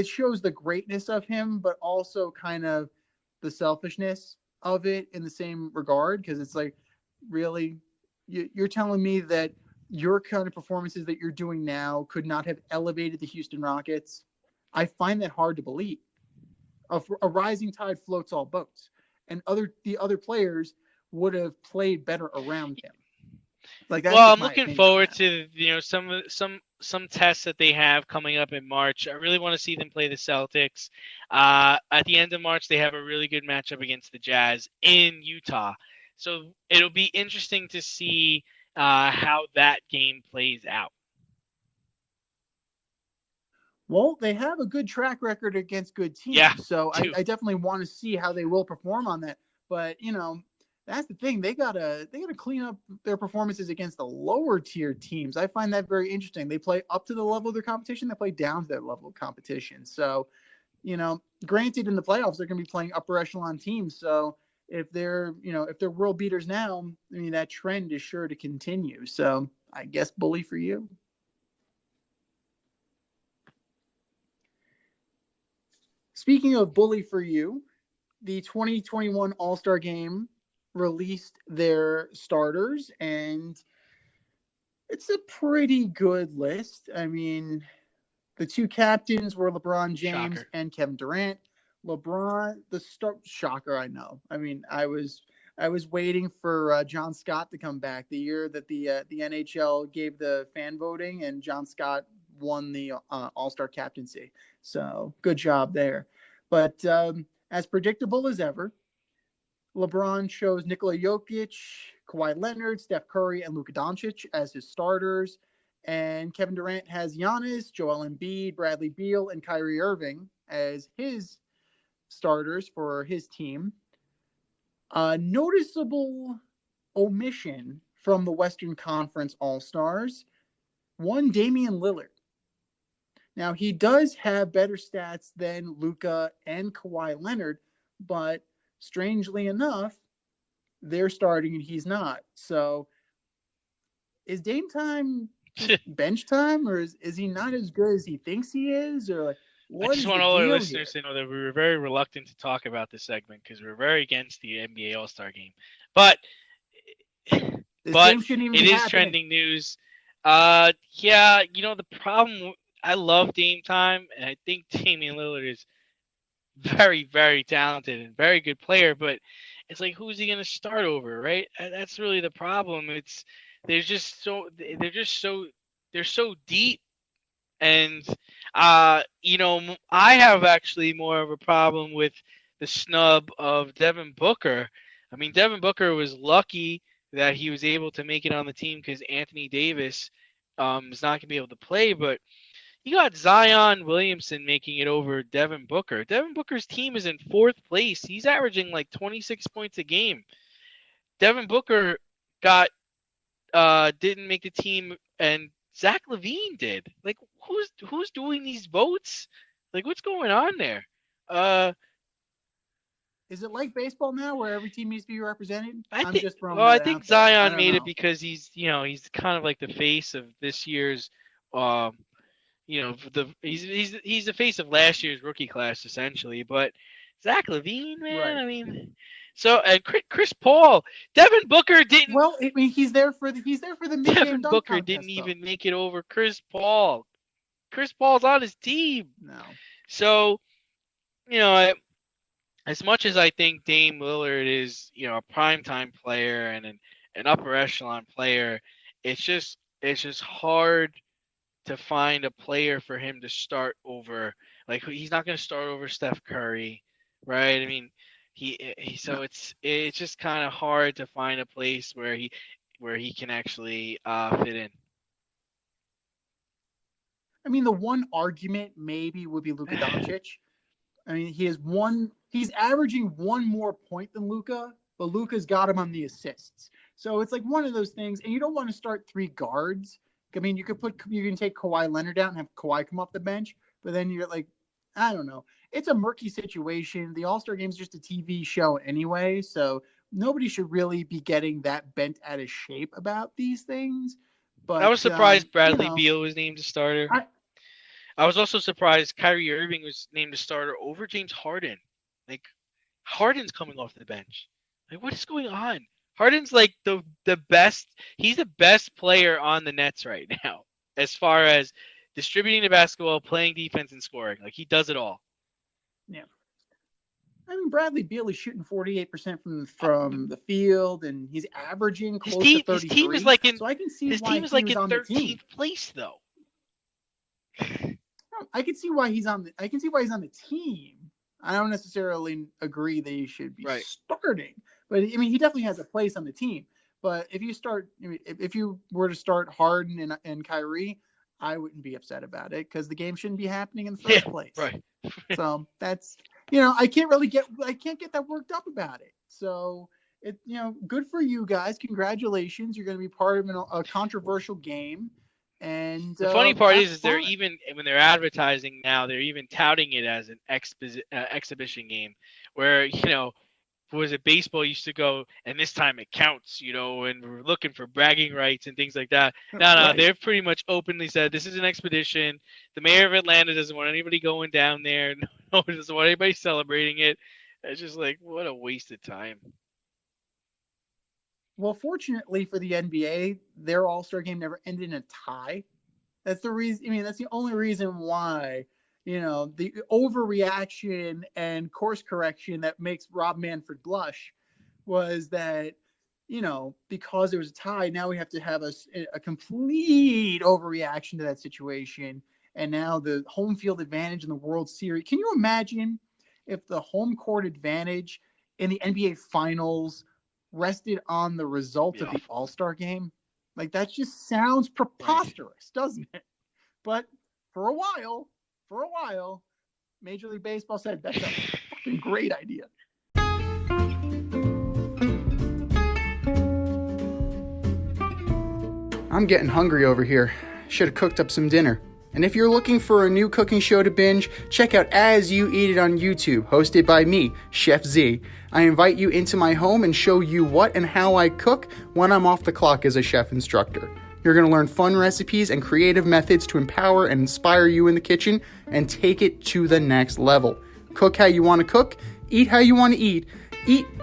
shows the greatness of him, but also kind of the selfishness of it in the same regard, because it's like, really, you're telling me that your kind of performances that you're doing now could not have elevated the Houston Rockets? I find that hard to believe. A rising tide floats all boats, and the other players would have played around him. I'm looking forward to some tests that they have coming up in March. I really want to see them play the Celtics. At the end of March, they have a really good matchup against the Jazz in Utah. So it'll be interesting to see how that game plays out. Well, they have a good track record against good Yeah, teams, so too. I definitely want to see how they will perform on that. But that's the thing; they gotta clean up their performances against the lower tier teams. I find that very interesting. They play up to the level of their competition; they play down to their level of competition. So, granted, in the playoffs, they're going to be playing upper echelon teams. So if they're world beaters now, I mean that trend is sure to continue. So I guess bully for you. Speaking of bully for you, the 2021 All Star Game released their starters, and it's a pretty good list. I mean, the two captains were LeBron James Shocker. and Kevin Durant. LeBron, the star shocker, I know. I mean, I was waiting for John Scott to come back the year that the NHL gave the fan voting, and John Scott won the All Star captaincy. So good job there. But as predictable as ever, LeBron chose Nikola Jokic, Kawhi Leonard, Steph Curry, and Luka Doncic as his starters. And Kevin Durant has Giannis, Joel Embiid, Bradley Beal, and Kyrie Irving as his starters for his team. A noticeable omission from the Western Conference All Stars, one Damian Lillard. Now, he does have better stats than Luka and Kawhi Leonard, but strangely enough, they're starting and he's not. So is Dame time just bench time, or is he not as good as he thinks he is, or like I what just is the want all our deal listeners here? to know that we were very reluctant to talk about this segment because we're very against the NBA All Star Game. But This but game shouldn't even it be is happening. trending news. Yeah, the problem. I love Dame time, and I think Damian Lillard is very, very talented and very good player. But it's like, who's he going to start over, right? That's really the problem. It's they're just so they're just so they're so deep, and I have actually more of a problem with the snub of Devin Booker. I mean, Devin Booker was lucky that he was able to make it on the team because Anthony Davis is not going to be able to play. But you got Zion Williamson making it over Devin Booker. Devin Booker's team is in fourth place. He's averaging like 26 points a game. Devin Booker got didn't make the team, and Zach LaVine did. Like, who's doing these votes? Like, what's going on there? Uh, Is it like baseball now, where every team needs to be represented? I'm just throwing I that think out there. I Zion don't made it know. because he's kind of like the face of this year's um he's the face of last year's rookie class essentially. But Zach LaVine, man, Right. I mean, so and Chris Paul, Devin Booker didn't. Well, I mean, he's there for the mid-game Devin dunk Booker didn't contest, though. even make it over Chris Paul. Chris Paul's on his team. No. So, you know, as much as I think Dame Lillard is, a primetime player and an upper echelon player, it's just hard to find a player for him to start over. Like, he's not going to start over Steph Curry, right? I mean, No. so it's just kind of hard to find a place where he can actually fit in. I mean, the one argument maybe would be Luka Doncic. I mean, he's averaging one more point than Luka, but Luka's got him on the assists. So it's like one of those things, and you don't want to start three guards. I mean, you can take Kawhi Leonard out and have Kawhi come off the bench, but then you're like, I don't know. It's a murky situation. The All Star Game is just a TV show anyway, so nobody should really be getting that bent out of shape about these things. I was But surprised Bradley Beal was named a starter. I, I was also surprised Kyrie Irving was named a starter over James Harden. Like, Harden's coming off the bench. Like, what is going on? Harden's like the best. He's the best player on the Nets right now, as far as distributing the basketball, playing defense, and scoring. Like, he does it all. yeah, I mean, Bradley Beal is shooting 48% from the field, and he's averaging His close to team his team is 33. like in So I can see his why team is he like was in on the team. 13th place though. I can see why he's on the. I can see why he's on the team. I don't necessarily agree that he should be Right. starting, but I mean, he definitely has a place on the team. But if you start, if you were to start Harden and Kyrie, I wouldn't be upset about it because the game shouldn't be happening in the first place. Right. So that's, I can't get that worked up about it. So good for you guys. Congratulations. You're going to be part of a controversial game. And the funny part is fun. they're even, when they're advertising now, they're even touting it as an exhibition game where, was it baseball used to go, and this time it counts, and we're looking for bragging rights and things like that. No, Right. They've pretty much openly said this is an expedition. The mayor of Atlanta doesn't want anybody going down there. No one doesn't want anybody celebrating it. It's just like, what a waste of time. Well, fortunately for the NBA, their All-Star game never ended in a tie. That's the reason. That's the only reason why, the overreaction and course correction that makes Rob Manfred blush was that, because there was a tie, now we have to have a complete overreaction to that situation. And now the home field advantage in the World Series. Can you imagine if the home court advantage in the NBA Finals rested on the result of the All-Star game? Like, that just sounds preposterous, doesn't it? But for a while, Major League Baseball said that's a fucking great idea. I'm getting hungry over here. Should have cooked up some dinner. And if you're looking for a new cooking show to binge, check out As You Eat It on YouTube, hosted by me, Chef Z. I invite you into my home and show you what and how I cook when I'm off the clock as a chef instructor. You're going to learn fun recipes and creative methods to empower and inspire you in the kitchen and take it to the next level. Cook how you want to cook, eat how you want to eat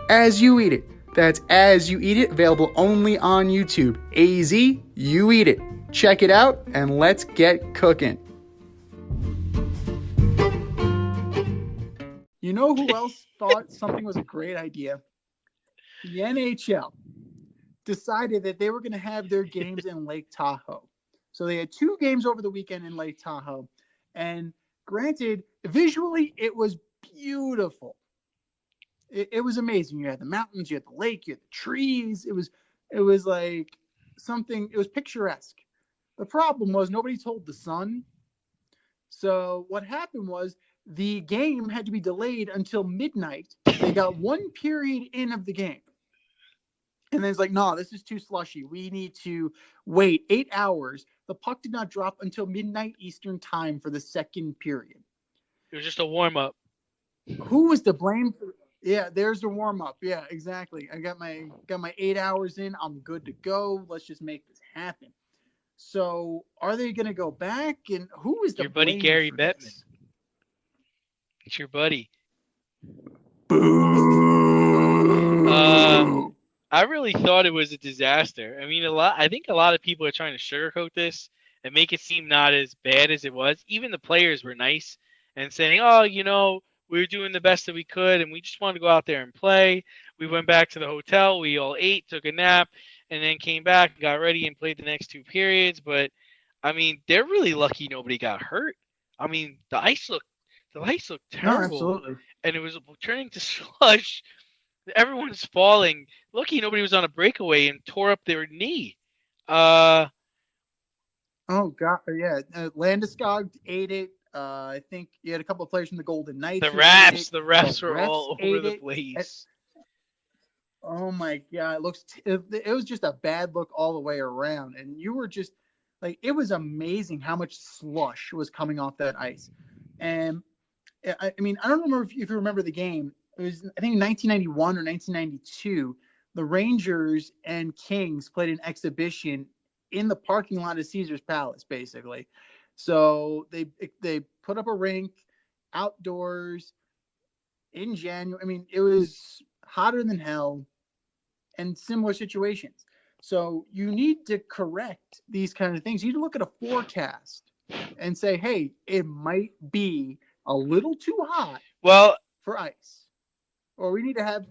as you eat it. That's As You Eat It, available only on YouTube. AZ, you eat it. Check it out, and let's get cooking. You know who else thought something was a great idea? The NHL decided that they were going to have their games in Lake Tahoe. So they had 2 games over the weekend in Lake Tahoe. And granted, visually, it was beautiful. It was amazing. You had the mountains, you had the lake, you had the trees. It was like something, it was picturesque. The problem was nobody told the Sun. So what happened was the game had to be delayed until midnight. They got 1 period in of the game. And then it's like, no, this is too slushy. We need to wait 8 hours. The puck did not drop until midnight Eastern time for the second period. It was just a warm-up. Who was to blame for? Yeah, there's the warm-up. Yeah, exactly. I got my 8 hours in. I'm good to go. Let's just make this happen. So, are they going to go back? And who is the your buddy Gary Bettman? It's your buddy. Boo! I really thought it was a disaster. I think a lot of people are trying to sugarcoat this and make it seem not as bad as it was. Even the players were nice and saying, "Oh, we were doing the best that we could, and we just wanted to go out there and play. We went back to the hotel. We all ate, took a nap, and then came back, got ready, and played the next 2 periods." But they're really lucky nobody got hurt. The ice looked terrible. No, absolutely. And it was turning to slush. Everyone's falling. Lucky nobody was on a breakaway and tore up their knee. Oh God, yeah. Landeskog ate it. I think you had a couple of players from the Golden Knights. The refs were all over the place. Oh my God, it was just a bad look all the way around, and you were just like, it was amazing how much slush was coming off that ice. And I don't remember if you remember the game. It was, I think, 1991 or 1992. The Rangers and Kings played an exhibition in the parking lot of Caesar's Palace, basically. So they put up a rink outdoors in January. It was hotter than hell and similar situations. So you need to correct these kind of things. You need to look at a forecast and say, hey, it might be a little too hot for ice. Or we need to have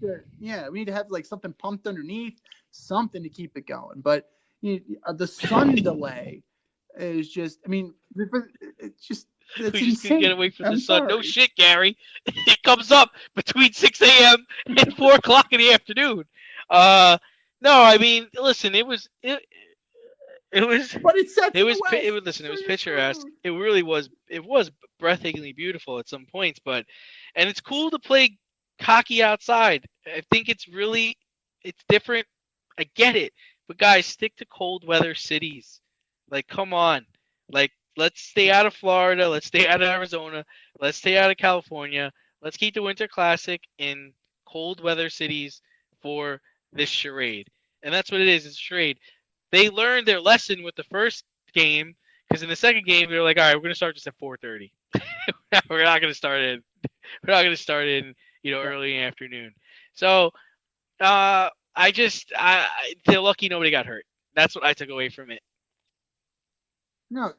like something pumped underneath, something to keep it going. But the sun delay is just, it's just, it's we just insane. Couldn't get away from the sun. Sorry. No shit, Gary. It comes up between 6 a.m. and 4 o'clock in the afternoon. No, listen, It was. But it's set It in was. the It West, was. Listen. It so was you're picturesque. screwed. It really was. It was breathtakingly beautiful at some points, but and it's cool to play hockey outside. I think it's really. It's different. I get it, but guys, stick to cold weather cities. Like, come on. Like, let's stay out of Florida. Let's stay out of Arizona. Let's stay out of California. Let's keep the Winter Classic in cold weather cities for this charade. And that's what it is. It's a charade. They learned their lesson with the first game because in the second game they're like, all right, we're gonna start just at 4:30. we're not gonna start in. We're not gonna start in Yeah. early in the afternoon. So they're lucky nobody got hurt. That's what I took away from it. No,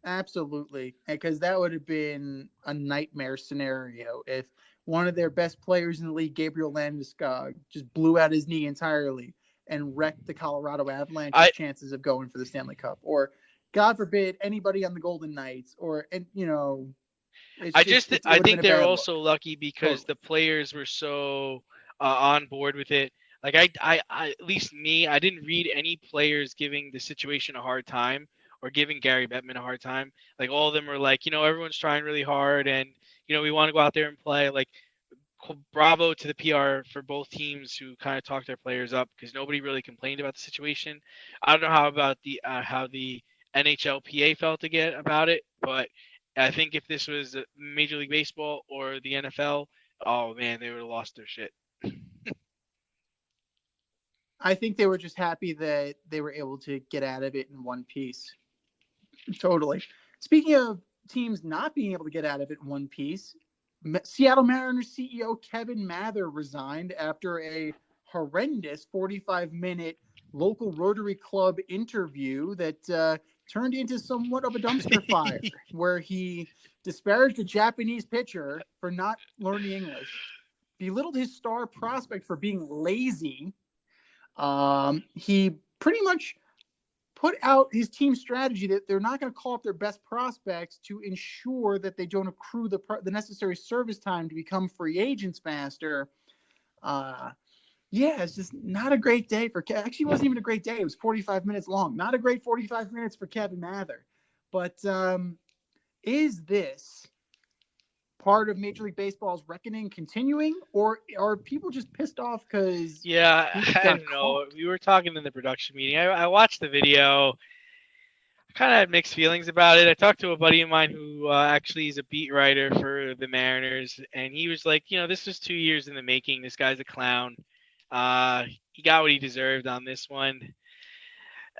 absolutely. Because that would have been a nightmare scenario if one of their best players in the league, Gabriel Landeskog, just blew out his knee entirely and wrecked the Colorado Avalanche's I chances of going for the Stanley Cup. Or, God forbid, anybody on the Golden Knights. Or, and it's just, it I would have been think a they're bad look. also lucky because Totally. the players were so on board with it. Like at least me, I didn't read any players giving the situation a hard time or giving Gary Bettman a hard time. Like all of them were like, everyone's trying really hard and we want to go out there and play. Like bravo to the PR for both teams who kind of talked their players up because nobody really complained about the situation. I don't know how the NHLPA felt again about it, but I think if this was Major League Baseball or the NFL, oh man, they would have lost their shit. I think they were just happy that they were able to get out of it in one piece. Totally. Speaking of teams not being able to get out of it in one piece, Seattle Mariners CEO Kevin Mather resigned after a horrendous 45-minute local Rotary Club interview that turned into somewhat of a dumpster fire, where he disparaged a Japanese pitcher for not learning English, belittled his star prospect for being lazy. He pretty much put out his team strategy that they're not going to call up their best prospects to ensure that they don't accrue the necessary service time to become free agents faster. Uh, yeah, it's just not a great day for actually, it wasn't even a great day. It was 45 minutes long. Not a great 45 minutes for Kevin Mather. But is this part of Major League Baseball's reckoning continuing, or are people just pissed off because Yeah, he I got don't know. caught? We were talking in the production meeting. I watched the video. I kind of had mixed feelings about it. I talked to a buddy of mine who actually is a beat writer for the Mariners, and he was like, this was 2 years in the making. This guy's a clown. He got what he deserved on this one.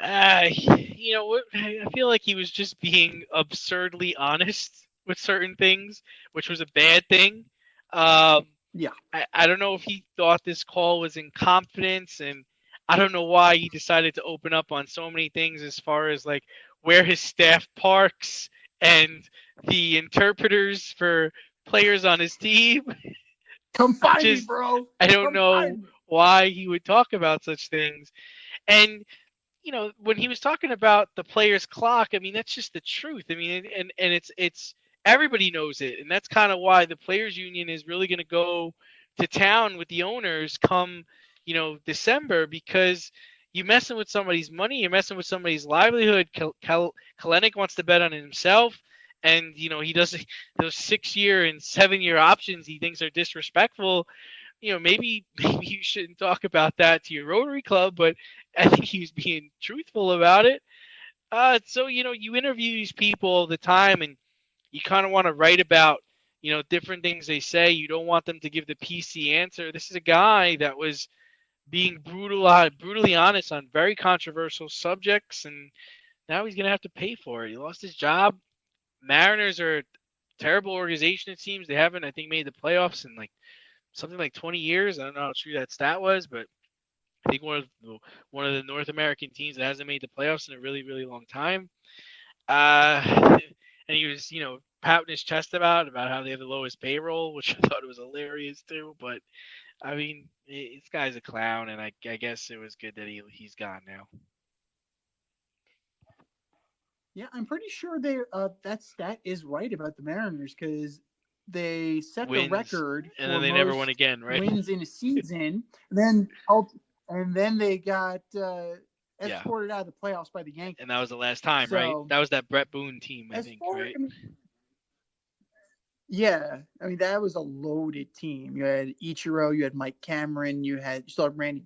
I feel like he was just being absurdly honest with certain things, which was a bad thing. Um, Yeah. I don't know if he thought this call was in confidence, and I don't know why he decided to open up on so many things as far as like where his staff parks and the interpreters for players on his team. Come I find me, just bro. I don't Come know find me. why he would talk about such things. And when he was talking about the player's clock, I mean, that's just the truth. I mean, and it's everybody knows it, and that's kind of why the players union is really going to go to town with the owners come, December, because you messing with somebody's money, you're messing with somebody's livelihood. Kalenic wants to bet on himself, and he does those 6-year and 7-year options he thinks are disrespectful. Maybe you shouldn't talk about that to your Rotary Club, but I think he was being truthful about it. So you interview these people all the time, and you kind of want to write about different things they say. You don't want them to give the PC answer. This is a guy that was being brutally honest on very controversial subjects, and now he's gonna have to pay for it. He lost his job. Mariners are a terrible organization. It seems they haven't, I think, made the playoffs in like something like 20 years. I don't know how true that stat was, but I think one of the North American teams that hasn't made the playoffs in a really, really long time. And he was, pouting his chest about how they have the lowest payroll, which I thought was hilarious too. But I mean, this guy's a clown, and I guess it was good that he's gone now. Yeah, I'm pretty sure that stat is right about the Mariners because they set the Wins, record and then for they never won most again, right? wins in a season. And then they got escorted out of the playoffs by the Yankees. And that was the last time, right? So, That was that Brett Boone team, I as think, far, right? yeah, I mean that was a loaded team. You had Ichiro, you had Mike Cameron, you still had Randy.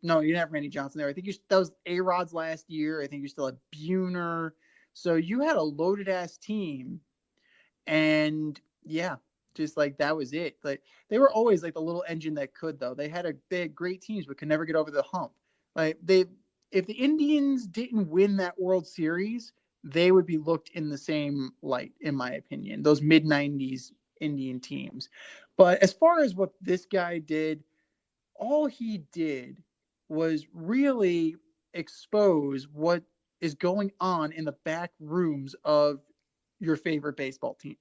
No, you didn't have Randy Johnson there. I think that was A-Rod's last year. I think you still had Buhner. So you had a loaded ass team, and yeah, just like that was it. Like they were always like the little engine that could though. They had great teams but could never get over the hump. Like if the Indians didn't win that World Series, they would be looked in the same light, in my opinion. Those mid-90s Indian teams. But as far as what this guy did, all he did was really expose what is going on in the back rooms of your favorite baseball team.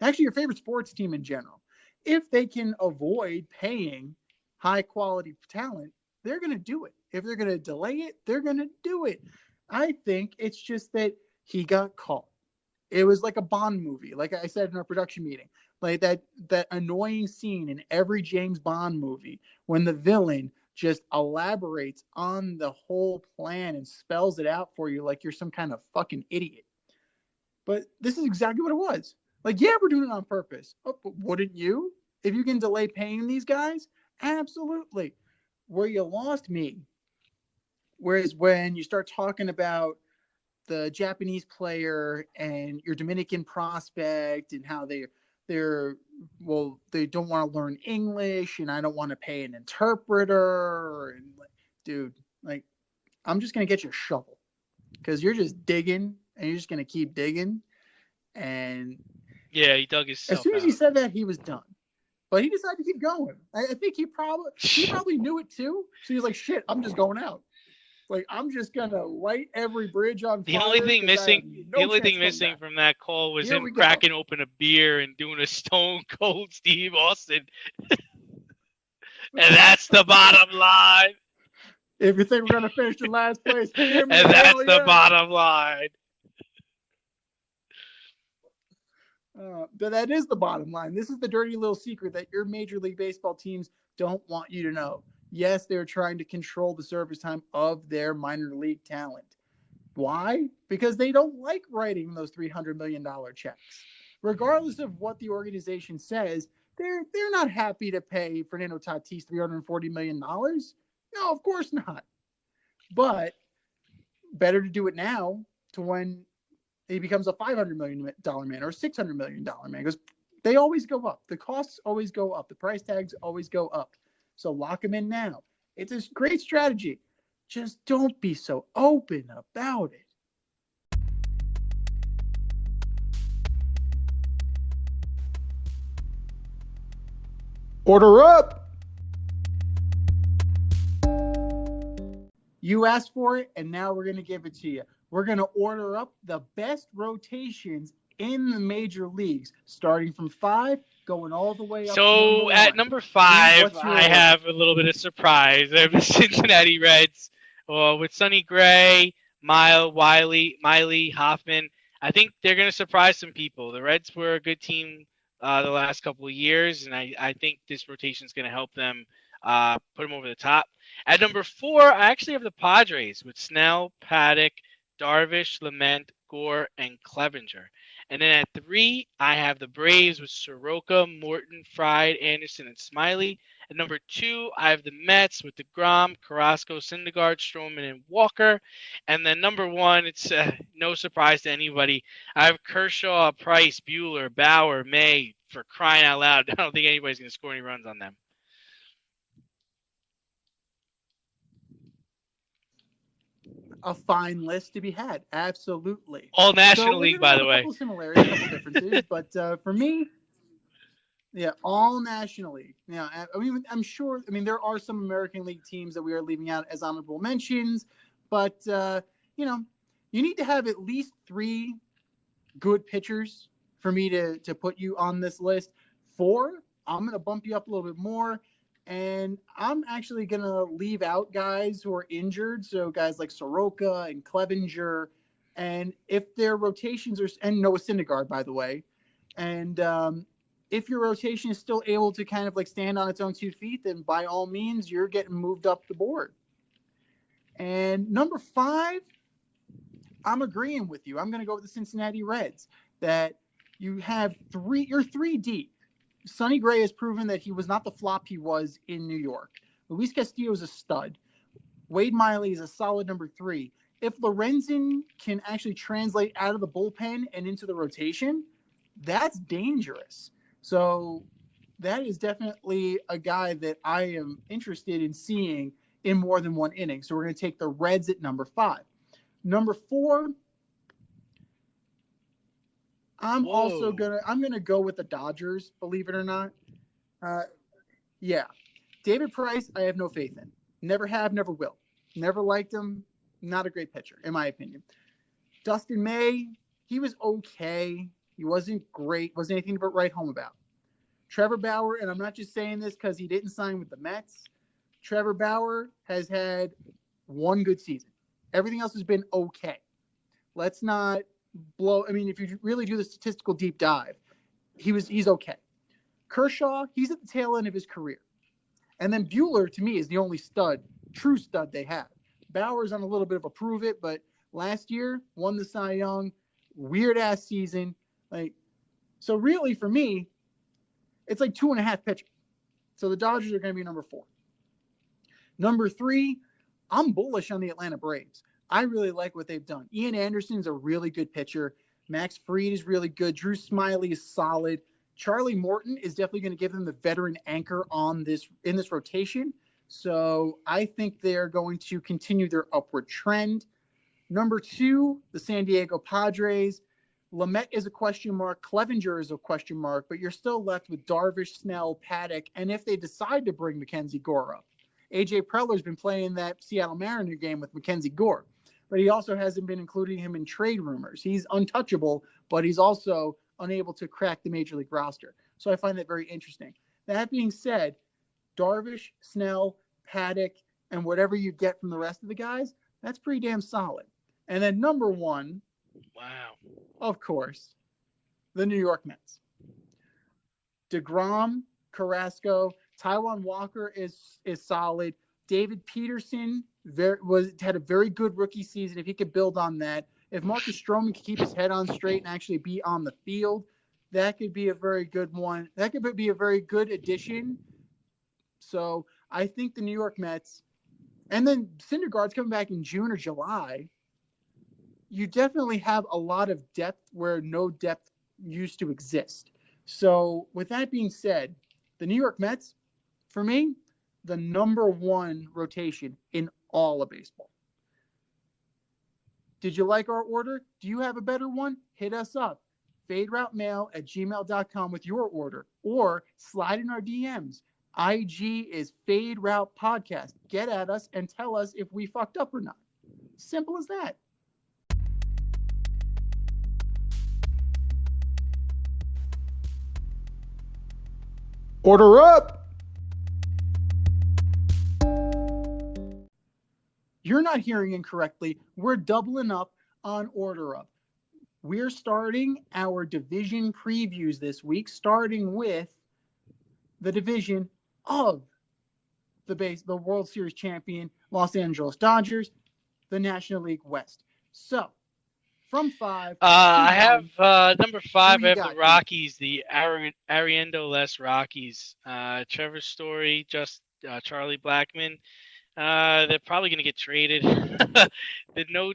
Actually, your favorite sports team in general. If they can avoid paying high quality talent, they're going to do it. If they're going to delay it, they're going to do it. I think it's just that he got caught. It was like a Bond movie, like I said in our production meeting, like that annoying scene in every James Bond movie when the villain just elaborates on the whole plan and spells it out for you like you're some kind of fucking idiot. But this is exactly what it was. Like, yeah, we're doing it on purpose. Oh, but wouldn't you? If you can delay paying these guys, absolutely. Where you lost me, whereas when you start talking about the Japanese player and your Dominican prospect and how they don't want to learn English and I don't want to pay an interpreter and dude, like I'm just gonna get you a shovel because you're just digging and you're just gonna keep digging. And yeah, he dug himself as soon as out. he said that, he was done. But he decided to keep going. I think he probably knew it too. So he's like, "Shit, I'm just going out. Like I'm just gonna light every bridge on fire." The only thing missing back. from that call was Here him we go. cracking open a beer and doing a Stone Cold Steve Austin. And that's the bottom line. If you think we're gonna finish in last place, give me And that's the yeah. bottom line. But that is the bottom line. This is the dirty little secret that your Major League Baseball teams don't want you to know. Yes, they're trying to control the service time of their minor league talent. Why? Because they don't like writing those $300 million checks. Regardless of what the organization says, they're not happy to pay Fernando Tatis $340 million. No, of course not. But better to do it now to when he becomes a $500 million man or a $600 million man, because they always go up. The costs always go up. The price tags always go up. So lock him in now. It's a great strategy. Just don't be so open about it. Order up! You asked for it, and now we're going to give it to you. We're going to order up the best rotations in the major leagues, starting from 5, going all the way up to number 1. At number 5, I have a little bit of surprise. I have the Cincinnati Reds with Sonny Gray, Miley, Hoffman. I think they're going to surprise some people. The Reds were a good team the last couple of years, and I think this rotation is going to help them put them over the top. At number 4, I actually have the Padres with Snell, Paddock, Darvish, Lament, Gore, and Clevenger. And then at 3, I have the Braves with Soroka, Morton, Fried, Anderson, and Smiley. At number 2, I have the Mets with DeGrom, Carrasco, Syndergaard, Stroman, and Walker. And then number 1, it's no surprise to anybody. I have Kershaw, Price, Buehler, Bauer, May, for crying out loud. I don't think anybody's going to score any runs on them. A fine list to be had. Absolutely. All National League, by the way. A couple similarities, a couple differences, but for me, yeah, all National League. Yeah, I mean, I'm sure. I mean, there are some American League teams that we are leaving out as honorable mentions, but you know, you need to have at least 3 good pitchers for me to put you on this list. 4, I'm going to bump you up a little bit more. And I'm actually going to leave out guys who are injured. So guys like Soroka and Clevenger. And if their rotations are, and Noah Syndergaard, by the way. And if your rotation is still able to kind of like stand on its own 2 feet, then by all means, you're getting moved up the board. And number 5, I'm agreeing with you. I'm going to go with the Cincinnati Reds. That you're 3 deep. Sonny Gray has proven that he was not the flop he was in New York. Luis Castillo is a stud. Wade Miley is a solid number 3. If Lorenzen can actually translate out of the bullpen and into the rotation, that's dangerous. So that is definitely a guy that I am interested in seeing in more than one inning. So we're going to take the Reds at number 5. Number 4, I'm going to go with the Dodgers, believe it or not. Yeah. David Price, I have no faith in. Never have, never will. Never liked him. Not a great pitcher, in my opinion. Dustin May, he was okay. He wasn't great. Wasn't anything to write home about. Trevor Bauer, and I'm not just saying this because he didn't sign with the Mets. Trevor Bauer has had one good season. Everything else has been okay. Let's not blow. I mean, if you really do the statistical deep dive, he's okay. Kershaw, he's at the tail end of his career. And then Buehler, to me, is the only true stud they have. Bauer's on a little bit of a prove it, but last year won the Cy Young, weird ass season. So really for me, it's like 2.5 pitchers. So the Dodgers are going to be number 4. Number 3, I'm bullish on the Atlanta Braves. I really like what they've done. Ian Anderson's a really good pitcher. Max Fried is really good. Drew Smyly is solid. Charlie Morton is definitely going to give them the veteran anchor in this rotation. So I think they're going to continue their upward trend. Number 2, the San Diego Padres. Lamet is a question mark. Clevenger is a question mark, but you're still left with Darvish, Snell, Paddock, and if they decide to bring Mackenzie Gore up. A.J. Preller's been playing that Seattle Mariner game with Mackenzie Gore, but he also hasn't been including him in trade rumors. He's untouchable, but he's also unable to crack the Major League roster. So I find that very interesting. That being said, Darvish, Snell, Paddock, and whatever you get from the rest of the guys, that's pretty damn solid. And then number 1, wow, of course, the New York Mets. DeGrom, Carrasco, Taijuan Walker is solid. David Peterson had a very good rookie season. If he could build on that, if Marcus Stroman could keep his head on straight and actually be on the field, that could be a very good one. That could be a very good addition. So I think the New York Mets, and then Syndergaard's coming back in June or July. You definitely have a lot of depth where no depth used to exist. So with that being said, the New York Mets, for me, the number 1 rotation in all of baseball. Did you like our order? Do you have a better one? Hit us up. faderoutemail@gmail.com with your order, or slide in our DMs. IG is Fade Route Podcast. Get at us and tell us if we fucked up or not. Simple as that. Order up! You're not hearing incorrectly. We're doubling up on Order Up. We're starting our division previews this week, starting with the division of the World Series champion Los Angeles Dodgers, the National League West. So, from 5. I have number 5. I have the Rockies, the Arriendo-less Rockies. Trevor Story, Charlie Blackmon. They're probably going to get traded. There's no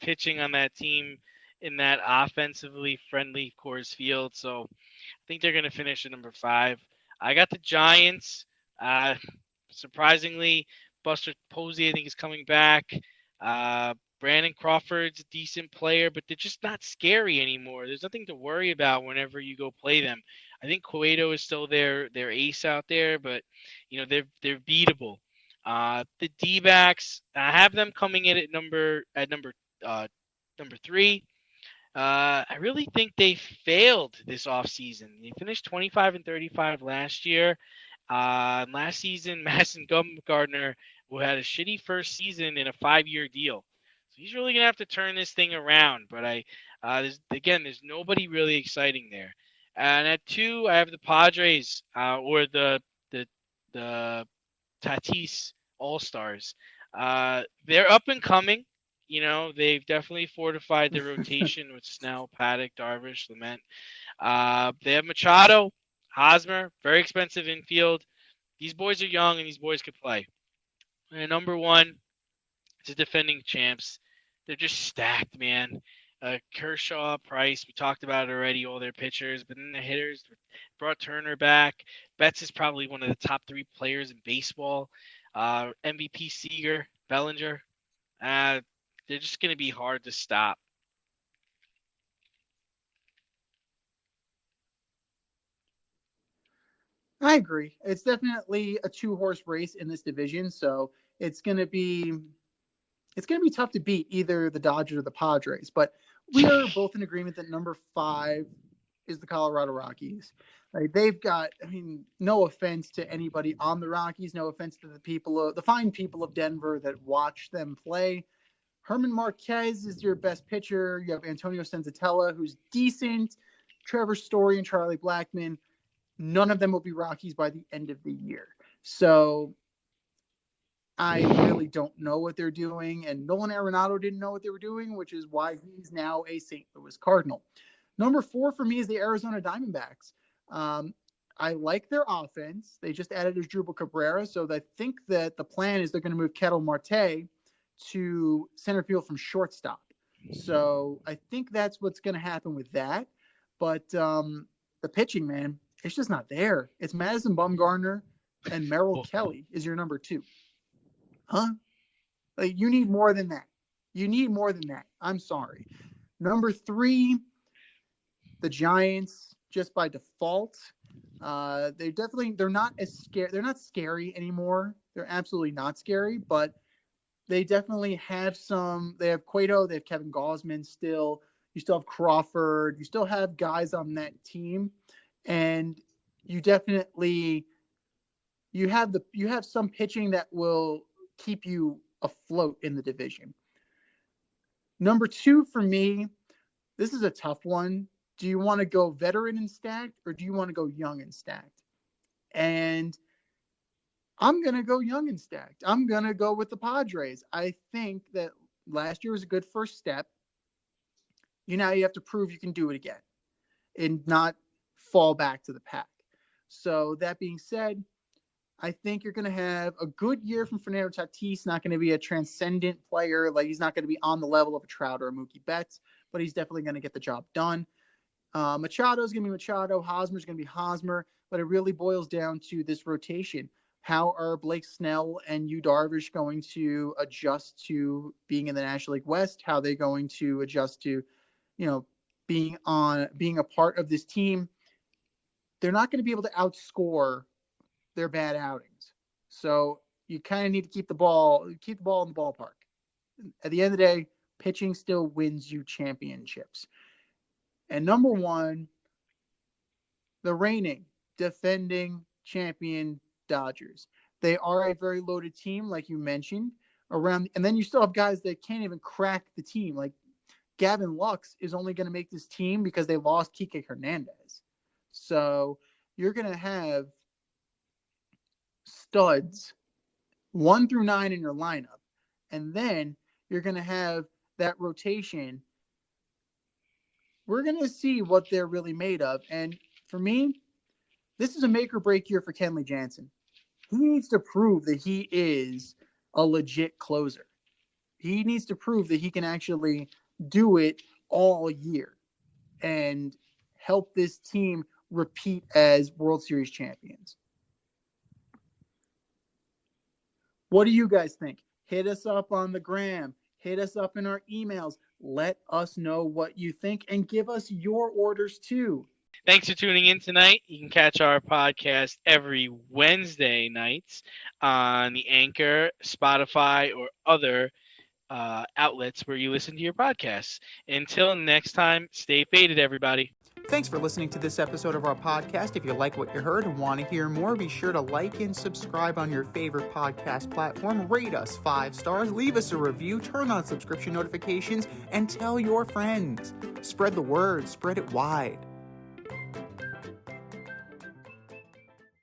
pitching on that team in that offensively friendly Coors Field, so I think they're going to finish at number 5. I got the Giants. Surprisingly, Buster Posey, I think, is coming back. Brandon Crawford's a decent player, but they're just not scary anymore. There's nothing to worry about whenever you go play them. I think Cueto is still their ace out there, but they're beatable. The D-backs, I have them coming in at number 3. I really think they failed this offseason. They finished 25-35 last year. Last season, Madison Bumgarner, who had a shitty first season in a 5-year deal. So he's really going to have to turn this thing around. But there's nobody really exciting there. And at 2, I have the Padres, or the Tatis All-Stars. They're up and coming. You know, they've definitely fortified their rotation with Snell, Paddock, Darvish, Lament. They have Machado, Hosmer, very expensive infield. These boys are young and these boys could play. And number one, it's the defending champs. They're just stacked, man. Kershaw, Price, we talked about it already, all their pitchers, but then the hitters brought Turner back. Betts is probably one of the top 3 players in baseball. MVP Seager, Bellinger. They're just going to be hard to stop. I agree. It's definitely a 2-horse race in this division, so it's going to be tough to beat either the Dodgers or the Padres. But we are both in agreement that number 5 is the Colorado Rockies. Like, they've got, I mean, no offense to anybody on the Rockies, no offense to the fine people of Denver that watch them play. Herman Marquez is your best pitcher. You have Antonio Senzatella, who's decent. Trevor Story and Charlie Blackmon. None of them will be Rockies by the end of the year. So I really don't know what they're doing. And Nolan Arenado didn't know what they were doing, which is why he's now a St. Louis Cardinal. Number 4 for me is the Arizona Diamondbacks. I like their offense. They just added Asdrubal Cabrera, so I think that the plan is they're going to move Ketel Marte to center field from shortstop. So I think that's what's going to happen with that. But the pitching, man, it's just not there. It's Madison Bumgarner and Merrill Kelly is your number 2. Huh? Like, you need more than that. You need more than that. I'm sorry. Number 3, the Giants, just by default. They're not as scary. They're not scary anymore. They're absolutely not scary, but they definitely have some. They have Cueto. They have Kevin Gausman still. You still have Crawford. You still have guys on that team, and you definitely you have some pitching that will keep you afloat in the division. Number 2 for me, this is a tough one. Do you want to go veteran and stacked, or do you want to go young and stacked? And I'm going to go young and stacked. I'm going to go with the Padres. I think that last year was a good first step. You have to prove you can do it again and not fall back to the pack. So that being said, I think you're going to have a good year from Fernando Tatis. Not going to be a transcendent player. Like, he's not going to be on the level of a Trout or a Mookie Betts, but he's definitely going to get the job done. Machado is going to be Machado. Hosmer is going to be Hosmer, but it really boils down to this rotation. How are Blake Snell and Yu Darvish going to adjust to being in the National League West? How are they going to adjust to, being a part of this team? They're not going to be able to outscore their bad outings. So you kind of need to keep the ball in the ballpark. At the end of the day, pitching still wins you championships. And number 1, the reigning, defending champion Dodgers. They are a very loaded team, like you mentioned. And then you still have guys that can't even crack the team. Like, Gavin Lux is only going to make this team because they lost Kike Hernandez. So you're going to have studs 1 through 9 in your lineup. And then you're going to have that rotation. We're going to see what they're really made of. And for me, this is a make or break year for Kenley Jansen. He needs to prove that he is a legit closer. He needs to prove that he can actually do it all year and help this team repeat as World Series champions. What do you guys think? Hit us up on the gram. Hit us up in our emails. Let us know what you think and give us your orders too. Thanks for tuning in tonight. You can catch our podcast every Wednesday nights on the Anchor, Spotify, or other outlets where you listen to your podcasts. Until next time, stay faded, everybody. Thanks for listening to this episode of our podcast. If you like what you heard and want to hear more, be sure to like and subscribe on your favorite podcast platform. Rate us 5 stars, leave us a review, turn on subscription notifications, and tell your friends. Spread the word, spread it wide.